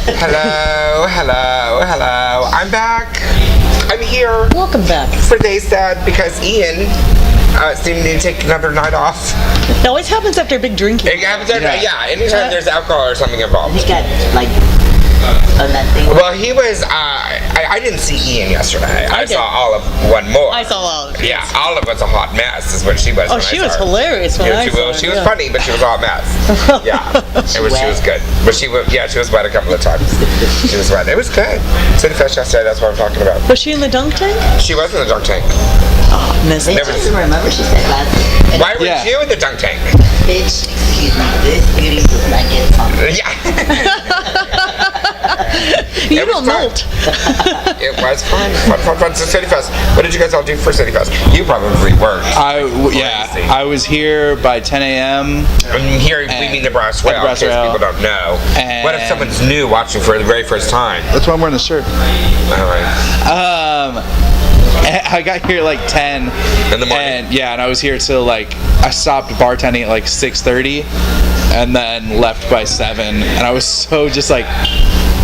Hello. I'm back. I'm here. Welcome back. For they said because Ian seemed to take another night off. It always happens after big drinking. It happens anytime there's alcohol or something involved. He got like nothing. Well, he was. I didn't see Ian yesterday. I saw Olive one more. I saw Olive. Yeah, Olive was a hot mess. Is what she was. Oh, she was hilarious when I saw her. She was funny, but she was a hot mess. Yeah, she was good. But she was wet a couple of times. She was wet. It was good. City Fest yesterday. That's what I'm talking about. Was she in the dunk tank? She was in the dunk tank. Oh, missed it. Remember she said last week. Why were you in the dunk tank? Bitch, excuse me, this beauty does not get pumped. Yeah. You don't molt. It was fun. Fun. So City Fest. What did you guys all do for City Fest? You probably worked. I was here by 10 a.m. And here we mean the Brass Rail, in case people don't know. What if someone's new watching for the very first time? That's why I'm wearing the shirt. All right. I got here like 10 in the morning. And I was here till I stopped bartending at 6:30 and then left by 7, and I was so just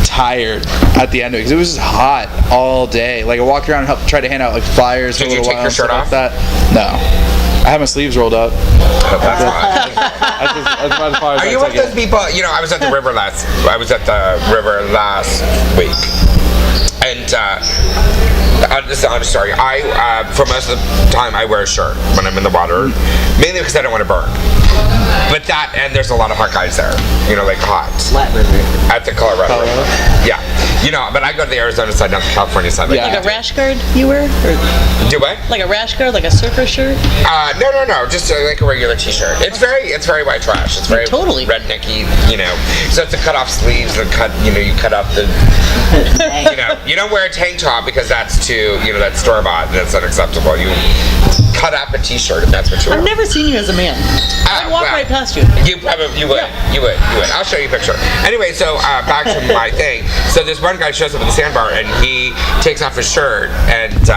tired at the end of it because it was just hot all day. I walked around and tried to hand out flyers for a little while. Did you take your shirt off? Like that. No, I have my sleeves rolled up. That's as far as Are you one of those people? I was at the river last week, and this is an honest story. I for most of the time I wear a shirt when I'm in the water, mainly because I don't want to burn. But there's a lot of hot guys there, hot. Flat River. At the Colorado. Yeah. But I go to the Arizona side, not the California side. Like a rash guard you wear? Or do what? like a rash guard, like a surfer shirt? No. Just like a regular t-shirt. It's very white trash. It's very totally rednecky, So it's a cut off sleeves and you cut up the, you don't wear a tank top because that's too, that's store bought and that's unacceptable. You cut up a t-shirt if that's what you wear. I've never seen you as a man. I'd walk right past you. You would. Yeah. You would. I'll show you a picture. Anyway, so back to my thing. So this one guy shows up at the sandbar and he takes off his shirt and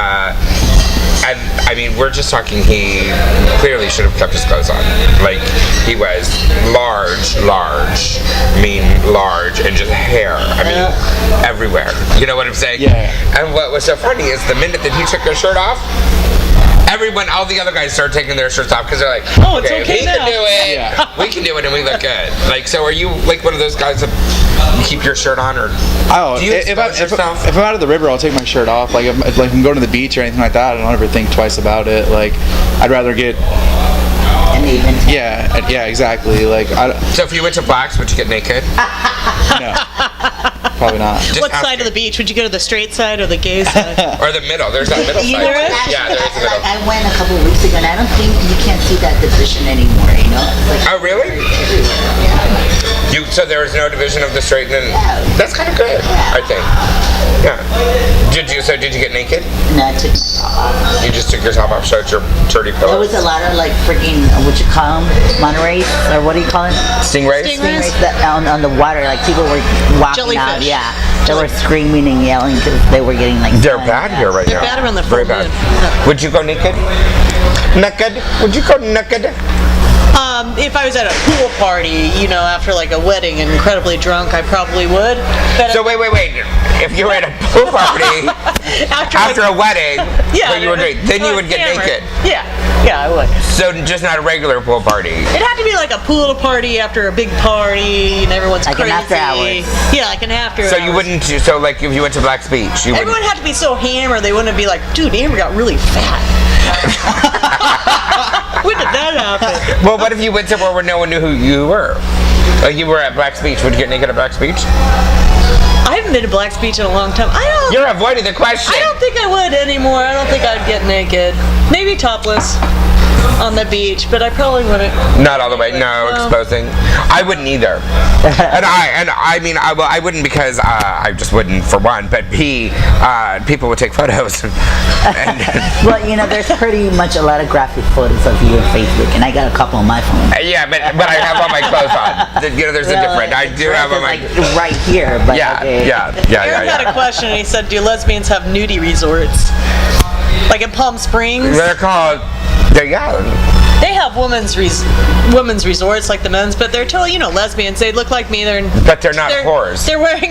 I mean, we're just talking, he clearly should have kept his clothes on. He was large, and just hair. I mean, everywhere. You know what I'm saying? Yeah. And what was so funny is the minute that he took his shirt off, all the other guys started taking their shirts off because they're like, oh, it's okay he now. can do it, we can do it, and we look good. So are you one of those guys that keep your shirt on, or do you expose yourself? If I'm out of the river, I'll take my shirt off. If I'm going to the beach or anything like that, I don't ever think twice about it. I'd rather get. Yeah, exactly. So if you went to Black's, would you get naked? No, probably not. What side of the beach? Would you go to the straight side or the gay side? Or the middle? There's that middle side. There is? Yeah, there is a middle. I went a couple of weeks ago, and I don't think you can't see that division anymore. Oh, really? So there is no division of the straight and that's kind of good, I think. Yeah. Did you get naked? No, I took my top off. You just took your top off, showed your dirty pillow. There was a lot of freaking, what you call them, Monterey, or what do you call it? Stingrays? Stingrays that, on the water, people were walking out. Jellyfish. Yeah, they were screaming and yelling because they were getting They're bad here right now. They're bad around the Very bad. Would you go naked? Naked? Would you go naked? If I was at a pool party, after a wedding and incredibly drunk, I probably would. But So wait. If you were at a pool party after a wedding, where you were drinking, then you would get naked. Yeah, I would. So just not a regular pool party. It'd have to be a pool party after a big party and everyone's Like crazy. an after hours. Yeah, like an after hours. So you wouldn't. If you went to Black's Beach, you wouldn't. Everyone had to be so hammered. They wouldn't be like, dude, Amber got really fat. When did that happen? Well, what if you went somewhere where no one knew who you were? You were at Black's Beach. Would you get naked at Black's Beach? I haven't been to Black's Beach in a long time. You're avoiding the question. I don't think I would anymore. I don't think I'd get naked. Maybe topless on the beach, but I probably wouldn't. Not all the way. No, exposing. I wouldn't either. I wouldn't because I just wouldn't for one. But B, people would take photos. Well, there's pretty much a lot of graphic photos of you on Facebook, and I got a couple on my phone. Yeah, but I have all my clothes on. There's a different. I do have on my. Right here, but Yeah. Eric had a question, and he said, "Do lesbians have nudie resorts, like in Palm Springs?" They're called. There you go. They have women's resorts like the men's, but they're totally, lesbians. They look like me. But they're not whores. They're wearing,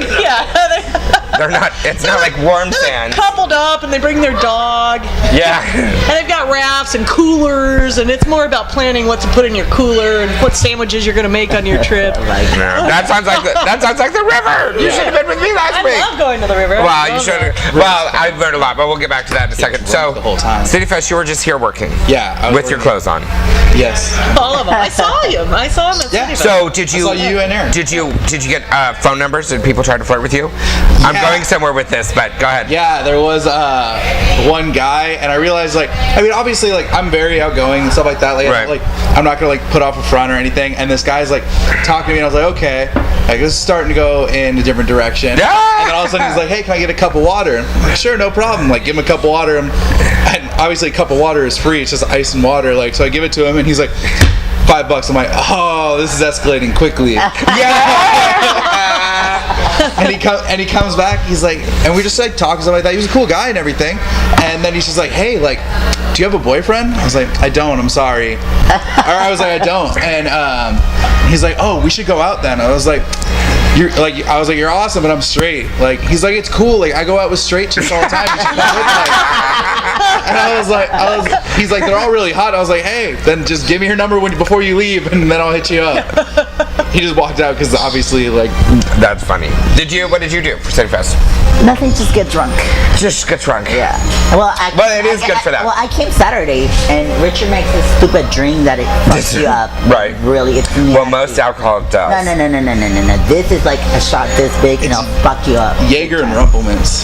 They're not. It's not like warm they're sand. coupled up, and they bring their dog. Yeah. And they've got rafts and coolers, and it's more about planning what to put in your cooler and what sandwiches you're going to make on your trip. Yeah, that sounds like the river. You should have been with me last week. I love going to the river. Well, you should. Well, I've learned a lot, but we'll get back to that in a second. So, the whole time. City Fest, you were just here working. Yeah, I was with your working. clothes on. Yes. All of them. I saw him. I saw him at Yeah. City Fest. So did you? I saw you and Aaron. Did you get phone numbers? Did people try to flirt with you? I'm Yeah. going somewhere with this, but go ahead. Yeah, there was one guy, and I realized, obviously, I'm very outgoing and stuff like that. Right. I'm not gonna put off a front or anything. And this guy's talking to me, and I was like, okay, this is starting to go in a different direction. Yeah. And then all of a sudden he's like, hey, can I get a cup of water? And I'm like, sure, no problem. Give him a cup of water, and obviously a cup of water is free. It's just ice and water. So I give it to him, and he's like, $5. I'm like, oh, this is escalating quickly. And he comes back. He's like, and we just talking stuff like that. He was a cool guy and everything. And then he's just like, hey, do you have a boyfriend? I was like, I don't. I'm sorry. Or I was like, I don't. And he's like, oh, we should go out then. I was like, you're awesome, but I'm straight. He's like, it's cool. I go out with straight chicks all the time. You should come with me. And he's like, they're all really hot. I was like, hey, then just give me your number before you leave, and then I'll hit you up. He just walked out because obviously, That's funny. What did you do for City Fest? Nothing, just get drunk. Just get drunk. Yeah. Well, it is good for that. Well, I came Saturday, and Richard makes this stupid drink that it fucks you up. Right. Really, it's nasty. Well, most alcohol does. No. This is like a shot this big, and it'll fuck you up. Jaeger and Rumplemans.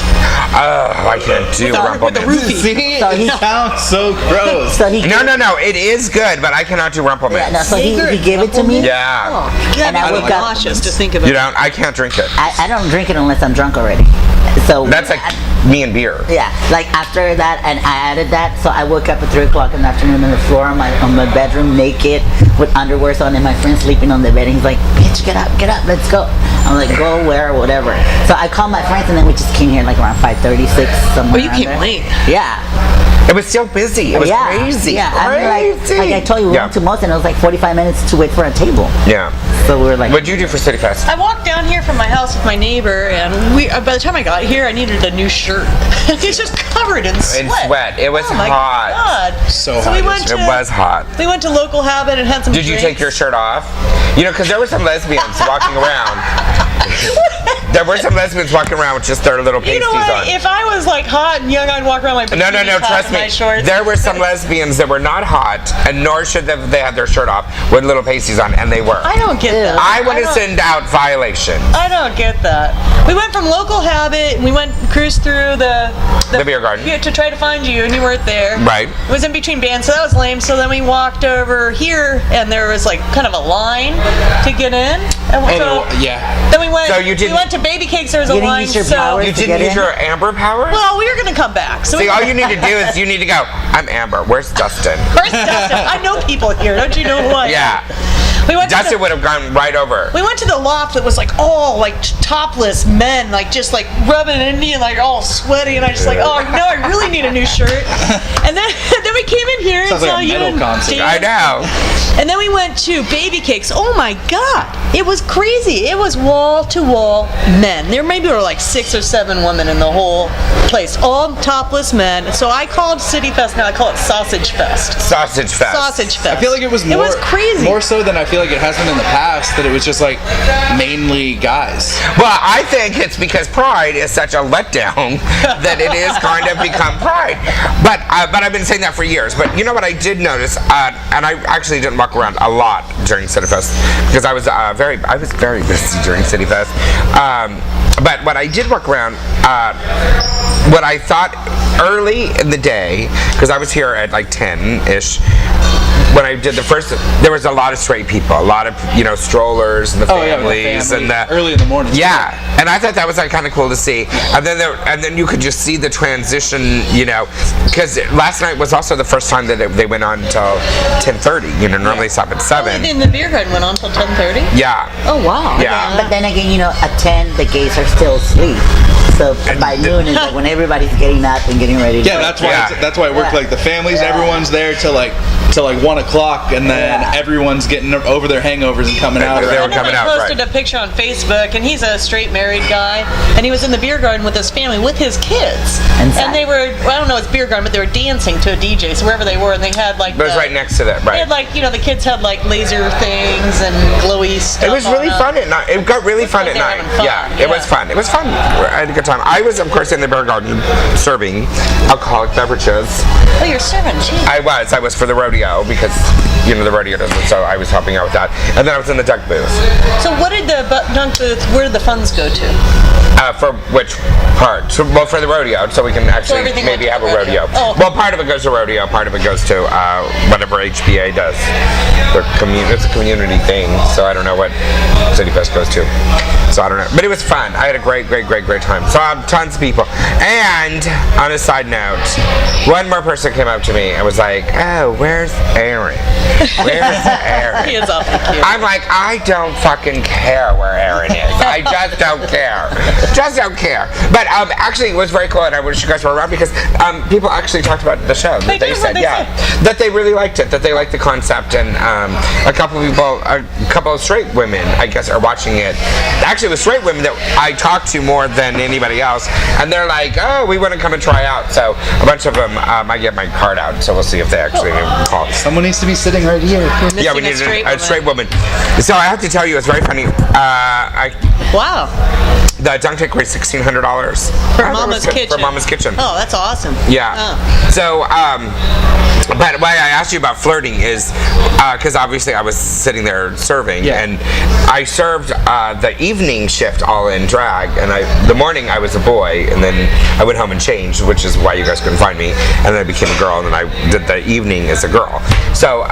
Oh, I can't do with the Rumplemans. See? So he- It sounds so gross. So he No. It is good, but I cannot do Rumplemans. Yeah, no, so he gave it to me. Yeah. God, And I I'm woke up- nauseous to think of You it. don't. I can't drink it. I don't drink it unless I'm drunk already. So That's like me and beer. yeah, after that, and I added that, so I woke up at 3 o'clock in the afternoon on the floor on my bedroom, naked, with underwear on, and my friend sleeping on the bed. And he's like, "Bitch, get up, let's go." I'm like, "Go where, whatever." So I called my friends, and then we just came here around 5:36 somewhere. Oh, you around came there. late. Yeah. It was so busy. It was yeah. crazy. Yeah, I mean, Crazy. like I told you, we went to most, and it was 45 minutes to wait for a table. Yeah. So we were like, What'd you do for City Fest? I walked down here from my house with my neighbor, and by the time I got here, I needed a new shirt. It's just covered in sweat. In sweat. It was oh my hot. God. So we hot went to, It was hot. We went to Local Habit and had some Did you drinks. take your shirt off? Because there were some lesbians walking around. There were some lesbians walking around with just their little You pasties know what? on. If I was hot and young, I'd walk around like No, trust me. My shorts. There were some lesbians that were not hot, and nor should they have their shirt off with little pasties on, and they were. I don't get that. I want to don't- send out violations. I don't get that. We went from Local Habit, and we cruised through the beer garden. Yeah, to try to find you, and you weren't there. Right. It was in between bands, so that was lame. So then we walked over here, and there was kind of a line to get in. And Yeah. Then we went. So you didn't- We went to Baby Cakes. There was a You didn't line. use your so powers? You to didn't get use in? your Amber powers? well, we were gonna come back. So See, we all you need to do is you need to go, I'm Amber. Where's Dustin? First, Dustin. I know people here. Don't you know who I am? Yeah. We went to Dustin the- would have gone right over. We went to the loft that was all topless men, just rubbing Indian, all sweaty, and I just oh no, I really need a new shirt. And then we came in here Sounds and like saw a you metal and concert. Dan. I know. And then we went to Baby Cakes. Oh my God, it was crazy. It was wall to wall men. There maybe were 6 or 7 women in the whole place, all topless men. So I called City Fest, now I call it Sausage Fest. Sausage Fest. Sausage Fest. I feel like it was more. It was crazy. More so than I feel like it has been in the past. That it was just mainly guys. Well, I think it's because Pride is such a letdown that it is kind of become Pride. But I've been saying that for years. But you know what I did notice, and I actually didn't walk around a lot during City Fest because I was very busy during City Fest. But what I did walk around, what I thought early in the day, because I was here at 10-ish. When I did the first, there was a lot of straight people, a lot of strollers and the families and the early in the morning. Yeah, and I thought that was kind of cool to see. And then you could just see the transition, because last night was also the first time that they went on until 10:30. Normally they stop at 7. And the beer garden went on until 10:30. Yeah. Oh wow. Yeah. But then again, at 10, the gays are still asleep. So by noon is like when everybody's getting up and getting ready. To Yeah, go. that's why. Yeah. That's why I work like the families. Yeah. Everyone's there till like 1:00, and then Yeah. everyone's getting over their hangovers and coming out. They were And then coming I out, posted right. a picture on Facebook, and he's a straight married guy, and he was in the beer garden with his family, with his kids. Inside. And they were, well, I don't know, it's beer garden, but they were dancing to a DJ, so wherever they were, and they had like But it was right next to that, They right? had like, you know, the kids had like laser things and glowy stuff. It was really on fun them. at night. It got really fun like at they were night. having fun, Yeah, it was yeah. fun. It was fun. I had a good time. I was, of course, in the beer garden serving alcoholic beverages. Oh, you're serving, geez. I was for the rodeo because, you know, the rodeo doesn't, so I was helping out with that. And then I was in the duck booth. So what did the dunk booth, where did the funds go to? For which part? Well, for the rodeo, so we can actually everything maybe went have to a the rodeo. rodeo. Oh. Well, part of it goes to rodeo, part of it goes to whatever HBA does. It's a community thing, so I don't know what City Fest goes to. So I don't know. But it was fun. I had a great time. Saw tons of people. And on a side note, one more person came up to me and was like, "Oh, where's Aaron? Where's Aaron?" He is awfully cute. I'm like, I don't fucking care where Aaron is. I just don't care. Just don't care. But actually, it was very cool, and I wish you guys were around because people actually talked about the show. They did, what'd they say? That they really liked it, that they liked the concept, and a couple of straight women, I guess, are watching it. Actually, it was straight women that I talked to more than anybody else, and they're like, "Oh, we want to come and try out." So a bunch of them, I get my card out, so we'll see if they actually call. Someone needs to be sitting right here. Yeah, we Missing need a a straight woman. So I have to tell you, it's very funny. Wow. The dunk tank was $1,600 For Mama's Kitchen. For Mama's Kitchen. Oh, that's awesome. Yeah. Oh. So, but why I asked you about flirting is because obviously I was sitting there serving, Yeah. and I served the evening shift all in drag, and the morning I was a boy, and then I went home and changed, which is why you guys couldn't find me, and then I became a girl, and then I did the evening as a girl. So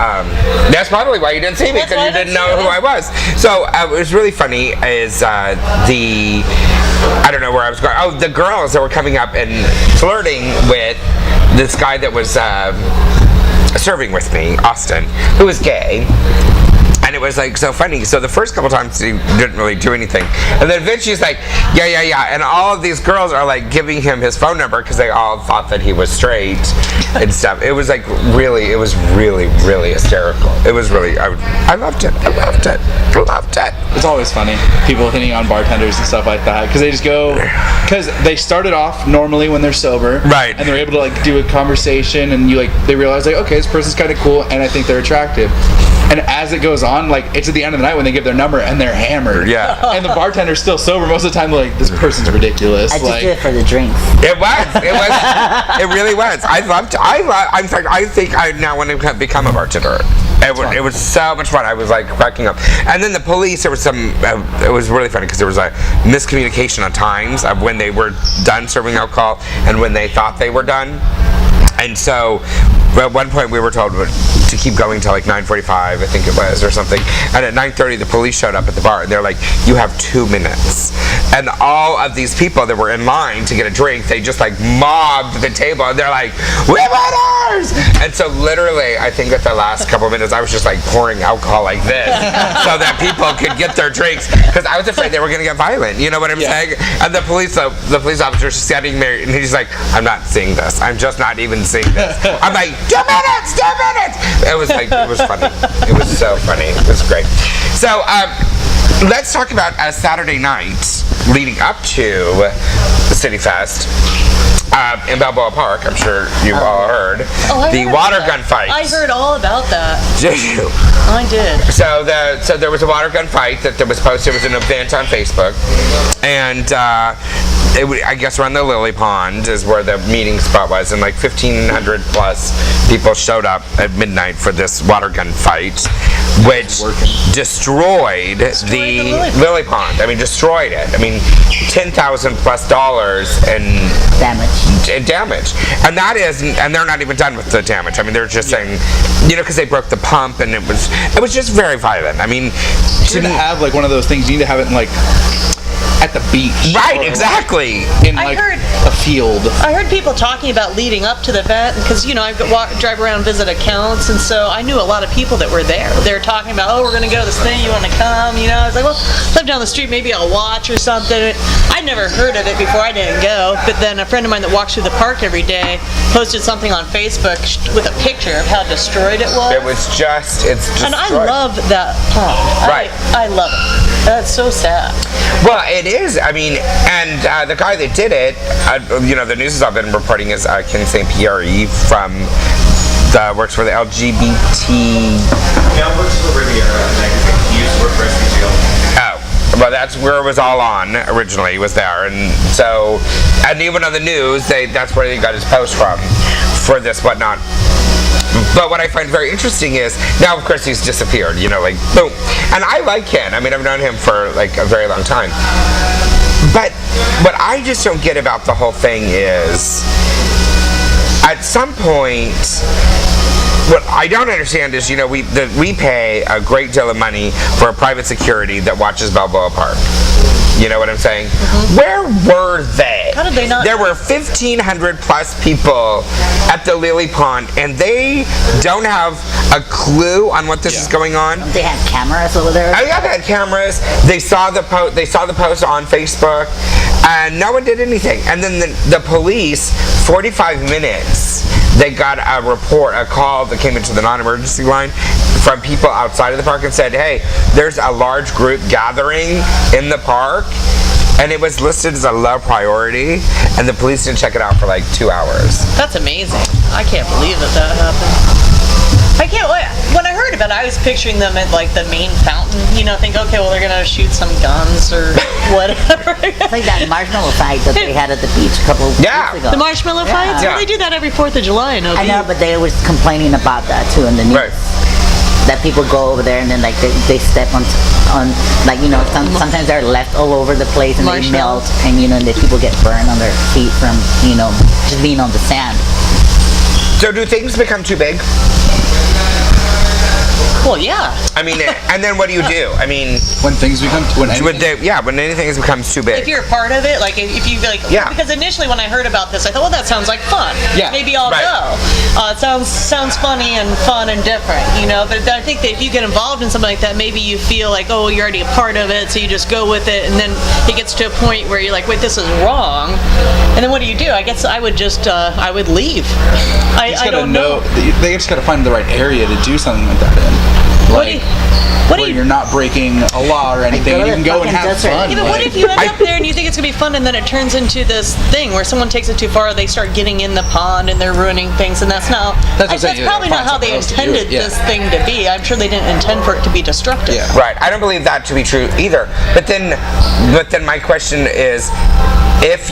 that's probably why you didn't see me, That's because why you I didn't didn't know see who you. I was. So it was really funny is I don't know where I was going. Oh, the girls that were coming up and flirting with this guy that was serving with me, Austin, who was gay. And it was like so funny. So the first couple times he didn't really do anything, and then eventually he's like, yeah. And all of these girls are like giving him his phone number because they all thought that he was straight and stuff. It was like really hysterical. It was really, I loved it. I loved it. It's always funny, people hitting on bartenders and stuff like that, because they just go, because they started off normally when they're sober, Right. And they're able to like do a conversation, and they realize like, okay, this person's kind of cool, and I think they're attractive. And as it goes on, like it's at the end of the night when they give their number and they're hammered. Yeah. And the bartender's still sober most of the time. They're like, this person's ridiculous. I just like, do it for the drinks. It was. It really was. In fact, I think I now want to become a bartender. It was so much fun. I was like cracking up. And then the police, there was some, it was really funny because there was a miscommunication on times of when they were done serving alcohol and when they thought they were done. And so at one point we were told to keep going till like 9:45, I think it was, or something. And at 9:30 the police showed up at the bar and they're like, "You have 2 minutes." And all of these people that were in line to get a drink, they just like mobbed the table and they're like, "We want ours!" And so literally, I think at the last couple of minutes I was just like pouring alcohol like this so that people could get their drinks because I was afraid they were going to get violent. You know what I'm saying? And the police officer is standing there and he's like, "I'm not seeing this. I'm just not even seeing this." I'm like, 2 minutes, 2 minutes. It was funny. It was so funny. It was great. So let's talk about a Saturday night leading up to the City Fest. In Balboa Park, I'm sure you've all heard, the water gun fight. I heard all about that. Did you? I did. So there was a water gun fight that was posted. It was an event on Facebook, and I guess around the Lily Pond is where the meeting spot was, and like 1,500 plus people showed up at midnight for this water gun fight, which destroyed the Lily Pond. I mean, destroyed it. I mean, $10,000 plus in damage, and they're not even done with the damage. I mean, they're just saying, because they broke the pump, and it was just very violent. I mean, to have like one of those things, you need to have it in like at the beach. Right, or, like, exactly. in I like heard- a field. I heard people talking about leading up to the event because, you know, I drive around and visit accounts, and so I knew a lot of people that were there. They were talking about, oh, we're going to go to this thing, you want to come? You know, I was like, well, live down the street, maybe I'll watch or something. I'd never heard of it before, I didn't go, but then a friend of mine that walks through the park every day posted something on Facebook with a picture of how destroyed it was. It's And I destroyed. love that pond. Right. I love it. That's so sad. Well, it is. I mean, and the guy that did it, you know, the news I've been reporting is Ken St. Pierre from works for the LGBT. Now works for Riviera magazine. He used to work for SBGL. Oh, well, that's where it was all on originally. He was there, and so, and even on the news, that's where he got his post from for this whatnot. But what I find very interesting is now, of course, he's disappeared. You know, like boom. And I like Ken. I mean, I've known him for like a very long time. But what I just don't get about the whole thing is, at some point, what I don't understand is, you know, we pay a great deal of money for a private security that watches Balboa Park. You know what I'm saying? Where were they? How did they not? There were 1,500 plus people at the Lily Pond, and they don't have a clue on what this is going on. They had cameras over there. Oh yeah, they had cameras. They saw the post. They saw the post on Facebook, and no one did anything. And then the police, 45 minutes, they got a call that came into the non-emergency line from people outside of the park and said, "Hey, there's a large group gathering in the park." And it was listed as a low priority, and the police didn't check it out for like 2 hours. That's amazing. I can't believe that happened. I can't. When I heard about it, I was picturing them at like the main fountain. You know, think, okay, well, they're gonna shoot some guns or whatever. It's like that marshmallow fight that they had at the beach a couple of Yeah. weeks ago. The marshmallow fights? Yeah. Well, they do that every 4th of July in OB. I know, but they was complaining about that too in the news. Right. That people go over there and then like they step on like, you know, sometimes they're left all over the place and they Marshmallows. melt, and you know, the people get burned on their feet from, you know, just being on the sand. So do things become too big? Well, yeah. I mean, and then what do you do? I mean, When things become when anything, when anything becomes too big. If you're a part of it, like if you like, Yeah. because initially when I heard about this, I thought, well, that sounds like fun. Yeah. Maybe I'll Right. go. It sounds funny and fun and different, you know. But I think that if you get involved in something like that, maybe you feel like, oh, you're already a part of it, so you just go with it, and then it gets to a point where you're like, wait, this is wrong. And then what do? I guess I would just I would leave. you just I gotta don't know. They just gotta find the right area to do something like that in. What do Like, What do where you? you're not breaking a law or anything. go to You can the go and fucking have desert. fun. Yeah, but what like- if you end up there and you think it's gonna be fun, and then it turns into this thing where someone takes it too far, they start getting in the pond and they're ruining things, and that's not. That's what I'm saying, That's you probably gotta not how find they someone else to do it, intended yeah. this thing to be. I'm sure they didn't intend for it to be destructive. Yeah. Right. I don't believe that to be true either. But then my question is, if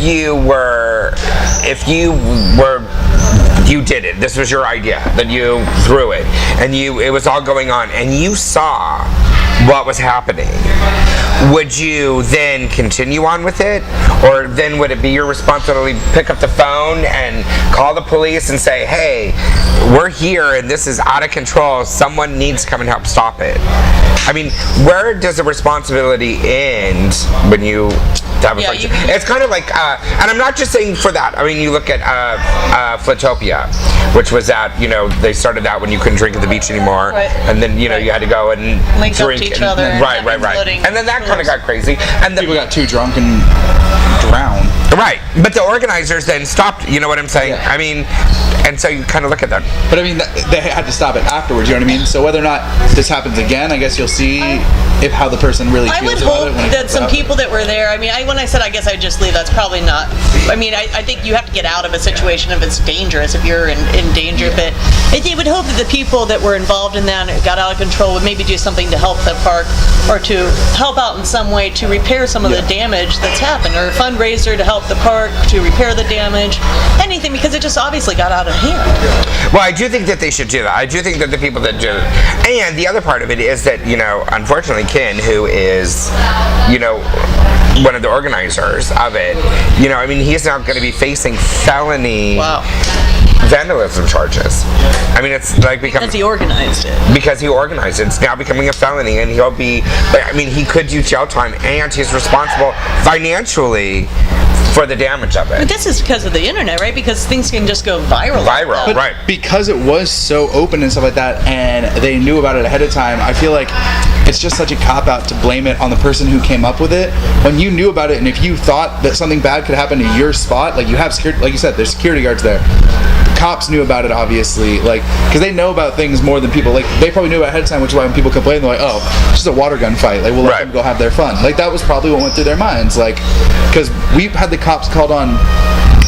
you did it, this was your idea, that you threw it, and it was all going on, and you saw what was happening, would you then continue on with it? Or then would it be your responsibility to pick up the phone and call the police and say, hey, we're here and this is out of control, someone needs to come and help stop it? I mean, where does the responsibility end when you have a Yeah, function? you- It's kind of like, and I'm not just saying for that. I mean, you look at Flitopia, which was that, they started that when you couldn't drink at the beach anymore, Right. and then you had to go and Link up drink to each and- other and right, have right, right, floating and then that kind of floors. got crazy, and People got too drunk and drowned. right, but the organizers then stopped. You know what I'm saying? Yeah. I mean, and so you kind of look at that. But I mean, they had to stop it afterwards. You know what I mean? So whether or not this happens again, I guess you'll see how the person really I feels would about hope it. When it that comes some out. people that were there, I mean, when I said I guess I'd just leave, that's probably not. I mean, I think you have to get out of a situation if it's dangerous, if you're in danger. But I would hope that the people that were involved in that and got out of control would maybe do something to help the park, or to help out in some way to repair some of the damage that's happened, or a fundraiser to help the park to repair the damage, anything, because it just obviously got out of hand. Well, I do think that they should do that. I do think that the people that do, and the other part of it is that unfortunately, Ken, who is, one of the organizers of it, I mean, he's now going to be facing felony. Wow. vandalism charges. I mean, it's like Because he organized it. because he organized it. It's now becoming a felony, and he'll be. I mean, he could do jail time, and he's responsible financially for the damage of But it. this is because of the internet, right? Because things can just go viral. like Viral, that. right? Because it was so open and stuff like that, and they knew about it ahead of time, I feel like it's just such a cop out to blame it on the person who came up with it when you knew about it. And if you thought that something bad could happen to your spot, like you have security, like you said, there's security guards there. Cops knew about it, obviously, like, because they know about things more than people. Like, they probably knew ahead of time, which is why when people complain, they're like, "Oh, it's just a water gun fight. Like, we'll let Right. them go have their fun." Like, that was probably what went through their minds. Like, because we had the cops called on.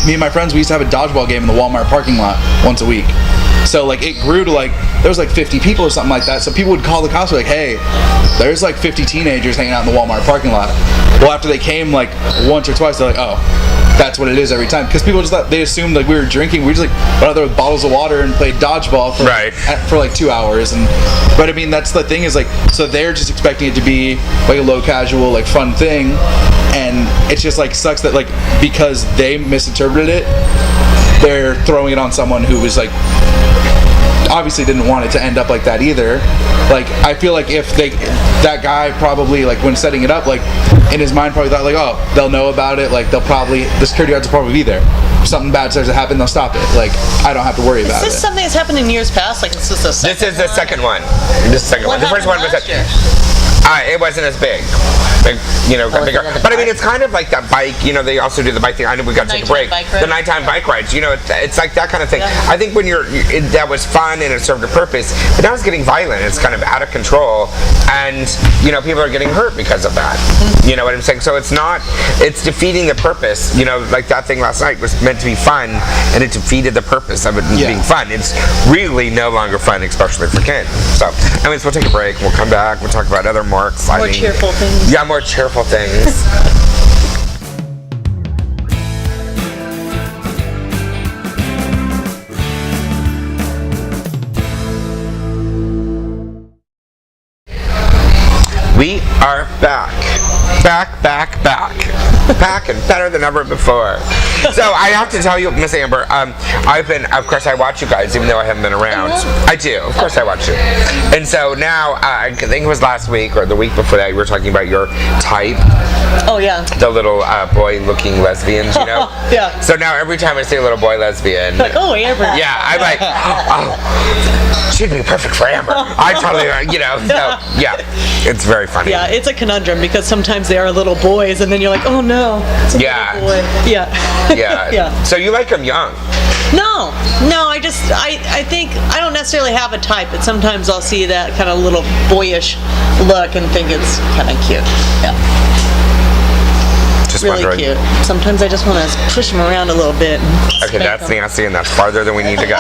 Me and my friends, we used to have a dodgeball game in the Walmart parking lot once a week. So like it grew to like there was like 50 people or something like that. So people would call the cops like, "Hey, there's like 50 teenagers hanging out in the Walmart parking lot." Well, after they came like once or twice, they're like, "Oh, that's what it is every time." Because people just thought they assumed like we were drinking. We just like went out there with bottles of water and played dodgeball for Right. for like 2 hours. And but I mean that's the thing is like so they're just expecting it to be like a low casual like fun thing, and it's just like sucks that like because they misinterpreted it, they're throwing it on someone who was like obviously didn't want it to end up like that either. Like I feel like if that guy probably like when setting it up like in his mind probably thought like, oh, they'll know about it, like the security guards will probably be there. If something bad starts to happen, they'll stop it. Like I don't have to worry about Is this it. something that's happened in years past? Like it's just a second This is the second one. This is the second What one. The first one happened was last year? it wasn't as big. Like, got bigger. it at the But I mean, park? it's kind of like that bike. They also do the bike thing. I know we got to take a break. Nighttime bike ride? The nighttime bike rides. It's like that kind of thing. Yeah. I think when that was fun and it served a purpose. But now it's getting violent. It's kind of out of control, and people are getting hurt because of that. You know what I'm saying? So it's defeating the purpose. Like that thing last night was meant to be fun, and it defeated the purpose of it being fun. It's really no longer fun, especially for kids. So, anyways, we'll take a break. We'll come back. We'll talk about other marks. More cheerful things. Yeah, more cheerful things. We are back. Back and better than ever before. So I have to tell you, Miss Amber, of course I watch you guys even though I haven't been around. I do, of course I watch you. And so now, I think it was last week or the week before that, you were talking about your type, Oh yeah. the little boy-looking lesbians, Yeah. So now every time I see a little boy lesbian, Like Amber. yeah, I'm like, oh, she'd be perfect for Amber. I totally, so yeah, it's very funny. Yeah, it's a conundrum because sometimes they are little boys, and then you're like, oh no, it's a Yeah. little boy. Yeah. Yeah. Yeah. So you like them young? No, I think I don't necessarily have a type, but sometimes I'll see that kind of little boyish look and think it's kind of cute. Yeah, Just really wondering. cute. Sometimes I just want to push them around a little bit. And Okay, spank that's 'em. nasty, and that's farther than we need to go.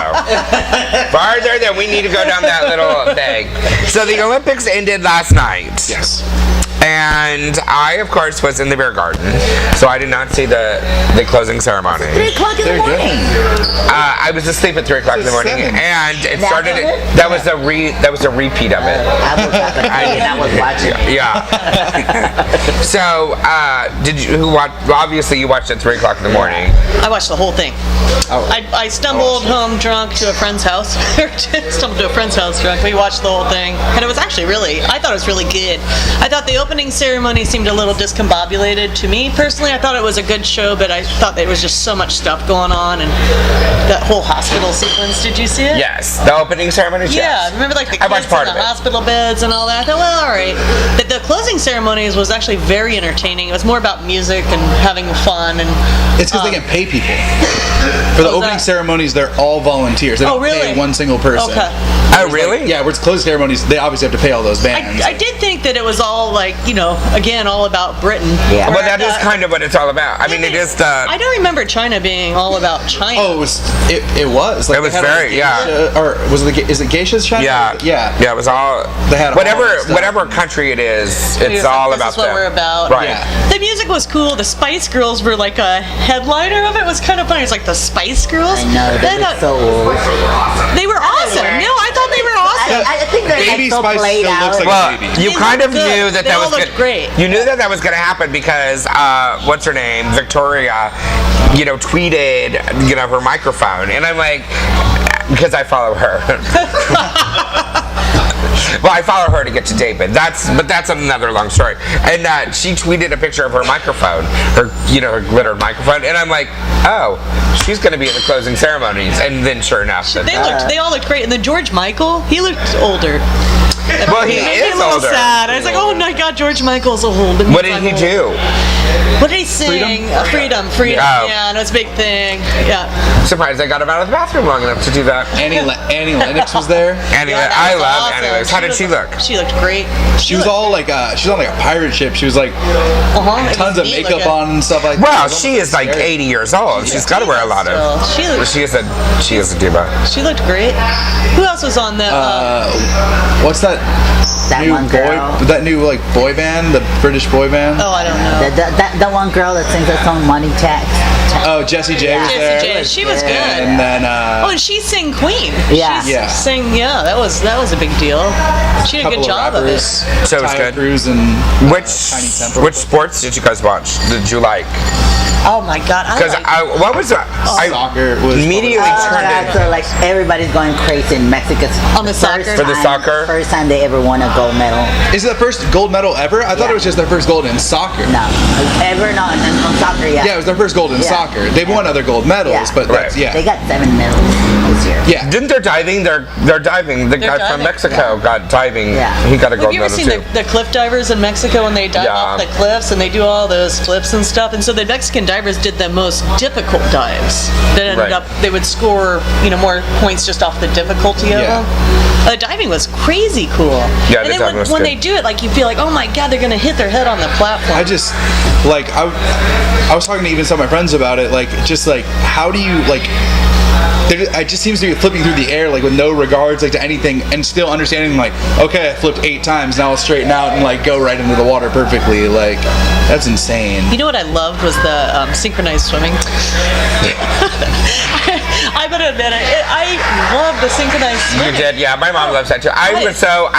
Farther than we need to go down that little thing. So the Olympics ended last night. Yes. And I, of course, was in the beer garden, so I did not see the closing ceremony. 3 o'clock in the They're good. morning. I was asleep at 3 o'clock in the morning, 7. and it That started. was it? That was a repeat of it. I was up and I was watching. Yeah. So, obviously you watched at 3 o'clock in the morning. I watched the whole thing. Oh. I stumbled home drunk to a friend's house. Stumbled to a friend's house drunk. We watched the whole thing, and it was actually I thought it was really good. I thought the opening ceremony seemed a little discombobulated to me personally. I thought it was a good show, but I thought there was just so much stuff going on, and that whole hospital sequence. Did you see it? Yes, the opening ceremony. Yeah, remember like the I watched kids in part the of it. hospital beds and all that. I thought, well, all right. But the closing ceremonies was actually very entertaining. It was more about music and having fun and. It's because they can pay people. For the How's opening that? ceremonies, they're all volunteers. They Oh, don't really? pay one single person. Okay. Oh, really? Yeah, where it's closing ceremonies, they obviously have to pay all those bands. I did think that it was all like, again, all about Britain. Yeah. Well, Where that is the- kind of what it's all about. I mean, it is the. I don't remember China being all about China. Oh, it was. Like, It was they had, very- like, yeah. geisha- Or was it is it geishas China? Yeah, Yeah. It was all. They had all that stuff. whatever country it is, it's This all is about what them. we're about. Right. Yeah. The music was cool. The Spice Girls were like a headliner of it. It was kind of funny. It's like the Spice Girls. I know, they I look thought- so old. They were awesome. awesome. No, I thought they were awesome. I think they're Baby like so Spice played still out. looks like Well, a baby. you They kind of looked good. knew that They that all was looked great. You knew that was going to happen because what's her name, Victoria, tweeted, her microphone, and I'm like, because I follow her. Well, I follow her to get to David. But that's another long story. And she tweeted a picture of her microphone, her glittered microphone, and I'm like, oh, she's going to be in the closing ceremonies. And then, sure enough, They all looked great. And then George Michael, he looked older. well, he It made me is a little older. sad. I was like, oh my God, George Michael's old. What did he do? What did he sing? Freedom. Oh. Yeah, and it was a big thing. Yeah. Surprised I got him out of the bathroom long enough to do that. Annie Lennox was there. Anyway, Yeah, that I was love awesome. Annie Lennox. How did she look? She looked great. She was all like, she was on like a pirate ship. She was like tons of makeup on and stuff like that. Well, she is like 80 years old. She's got to wear a lot of. She looked. She is a diva. She looked great. Who else was on the? What's that? That new one girl. that new like boy band, the British boy band. Oh, I don't know. The one girl that sings that song Money Tax. Oh, Jessie J was there. Jessie J. She was good. And then Oh, and she sang Queen. Yeah. She Yeah. sang. Yeah, that was a big deal. She did a good job of it. So it was Tyler good. Cruz and Tiny Temple. Which sports did you guys watch? Did you like? Oh my God. Because what was that? I soccer was immediately turned it. So like everybody's going crazy in Mexico. On the soccer? For the soccer? First time they ever won a gold medal. Is it the first gold medal ever? I thought Yeah. it was just their first gold in soccer. No, ever not on soccer. Yeah. Yeah, it was their first gold in Yeah. soccer. They've won other gold medals, Yeah. but that's Right. They got 7 medals this year. yeah. Didn't they're diving? They're diving. The guy from diving. Mexico got diving. Yeah. He got a Have gold you ever medal seen too. the cliff divers in Mexico when they dive Yeah. off the cliffs and they do all those flips and stuff? And so the Mexican divers did the most difficult dives. That ended Right. up, they would score, more points just off the difficulty of Yeah. them. Diving was crazy cool. Yeah, and the then diving was when good. they do it, like you feel like, oh my God, they're gonna hit their head on the platform. I just like I was talking to even some of my friends about it. Like just like how do you like? It just seems to be flipping through the air like with no regards like to anything and still understanding like okay I flipped 8 times now I'll straighten out and like go right into the water perfectly like that's insane. You know what I loved was the synchronized swimming. I better admit it. I love the synchronized You swimming. did, yeah. My mom loves that too. I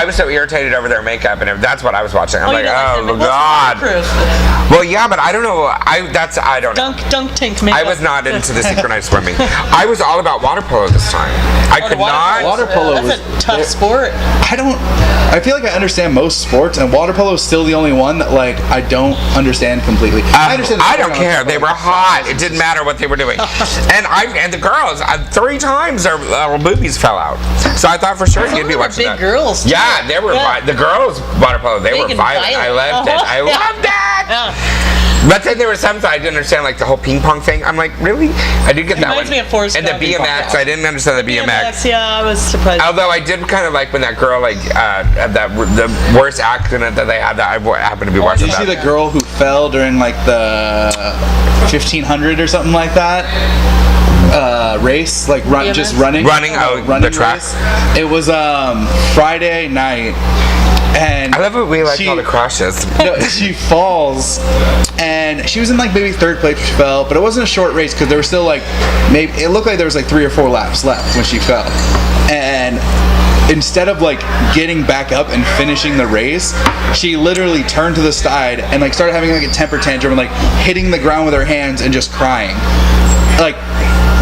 was so irritated over their makeup, and that's what I was watching. I'm you like, don't like oh them. It wasn't God. waterproof. Well, yeah, but I don't know. I don't know. Dunk tank makeup. I was not into the synchronized swimming. I was all about water polo this time. I could not. Water polo That's was a tough sport. I feel like I understand most sports and water polo is still the only one that like I don't understand completely. I understand. I don't care. They were hot. It didn't matter what they were doing. And the girls, 3 times their boobies fell out. So I thought for sure you'd be Some of watching them were that. big girls, too. Yeah, they were. Yeah. The girls water polo. They Big were and violent. I loved it. Uh-huh. I Yeah. loved that. Yeah. But then there were some that I didn't understand, like the whole ping pong thing. I'm like, really? I did get that Reminds one. me of Forrest and the Gump. BMX, I didn't understand the BMX. Yeah, I was surprised. Although I did kind of like when that girl, like, the worst accident that they had, that I happened to be watching Did you see that. the girl who fell during like the 1500 or something like that? Race, like BMX? just running. Running, oh, the track. race. It was Friday night, and I love it. We like she- all the crashes. no, she falls, and she was in like maybe 3rd place when she fell, but it wasn't a short race because there was still like maybe it looked like there was like 3 or 4 laps left when she fell, and instead of like getting back up and finishing the race, she literally turned to the side and like started having like a temper tantrum and like hitting the ground with her hands and just crying, like.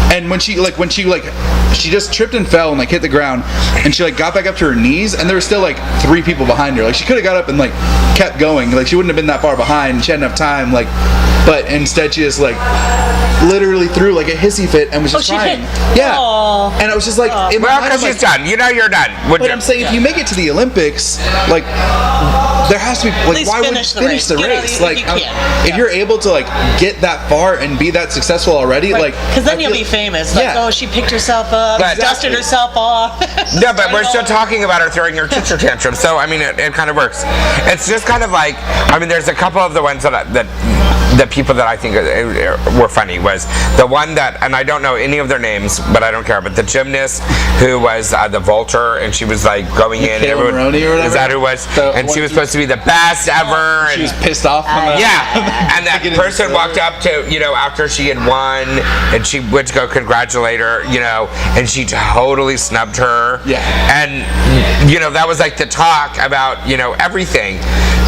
And when she just tripped and fell and like hit the ground, and she like got back up to her knees, and there were still like 3 people behind her. Like she could have got up and like kept going. Like she wouldn't have been that far behind. She had enough time. Like, but instead she just like literally threw like a hissy fit and was just she crying. did? Yeah. Aw. And I was just like, in my Well, mind, because I'm she's like, done. You know you're done. Would but you? I'm saying if you make it to the Olympics, like there has to be like least why would you finish the finish race. the You know, race? if Like you can. if you're able to like get that far and be that successful already, like Because then I you'll feel- be famous. Like, Yeah. oh, she picked herself up, But- dusted herself off. No, but we're still Started all- talking about her throwing her tantrum tantrum. So I mean, it kind of works. It's just kind of like, I mean, there's a couple of the ones that the people that I think were funny was the one that, and I don't know any of their names, but I don't care. But the gymnast who was the vaulter, and she was like going in. Kayla everyone- Maroney or whatever? Is that who it was? The And she one was supposed to to be the best ever. She was And pissed off on the yeah, and that Taking it person to walked up to, after she had won, and she went to go congratulate her, and she totally snubbed her. Yeah. And, that was like the talk about, everything.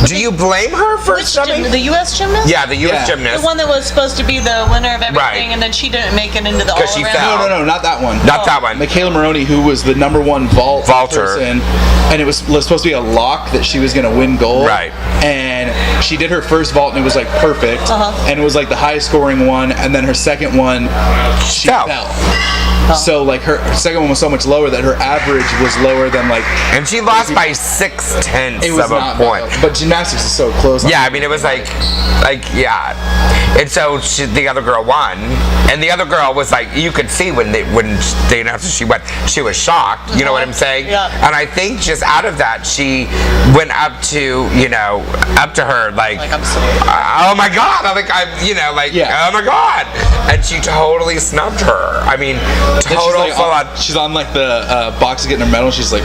Do you blame her for Which snubbing? the U.S. gymnast? Yeah, the U.S. Yeah. gymnast. The one that was supposed to be the winner of everything, Right. and then she didn't make it into the 'Cause she all-around. fell. No, not that one. Not that one. Michaela Maroney, who was the #1 vaulter, person, and it was supposed to be a lock that she was going to win gold. Right. And she did her first vault, and it was like perfect, and it was like the highest scoring one. And then her second one, she Fell. fell. So like her second one was so much lower that her average was lower than like. And she lost by 0.6 It was of a not point. bad, but gymnastics is so close. Yeah, I mean, it was yeah. And so the other girl won, and the other girl was like, you could see when they announced that she won, she was shocked. You know what I'm saying? Yeah. And I think just out of that, she went up to her like I'm so oh my God, Yeah. oh my God, and she totally snubbed her. I mean, And she's, total like, full on. she's on like the box getting her medal. She's like,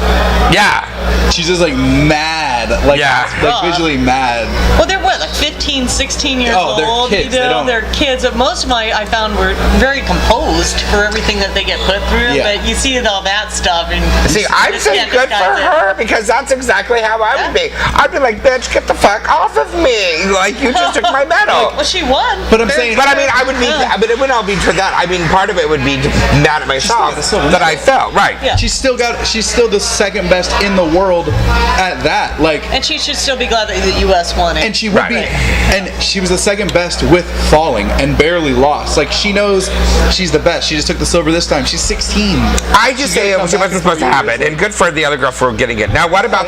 Yeah. she's just like mad, like Yeah. visually mad. Well, they're what, like 15, 16 years Oh, they're old? kids, they don't- They're kids. Most of my I found were very composed for everything that they get put through. Yeah. But you see all that stuff, and See, you I'd just say can't good for disguise it. her because that's exactly how I would be. I'd be like, bitch, get the fuck off of me. Like, you just took my medal. Well, she won. But I'm Very saying- But I mean, I would be, Yeah. but it would all be for that. I mean, part of it would be mad at myself got the silver that I fell. Right. Yeah. She's still the second best in the world at that. Like, And she should still be glad that the U.S. won it. and she would Right. be, and she was the second best with falling and barely lost. Like, she knows she's the best. She just took the silver this time. She's 16. I just say it wasn't supposed to happen, and good for the other girl for getting it. Now, what about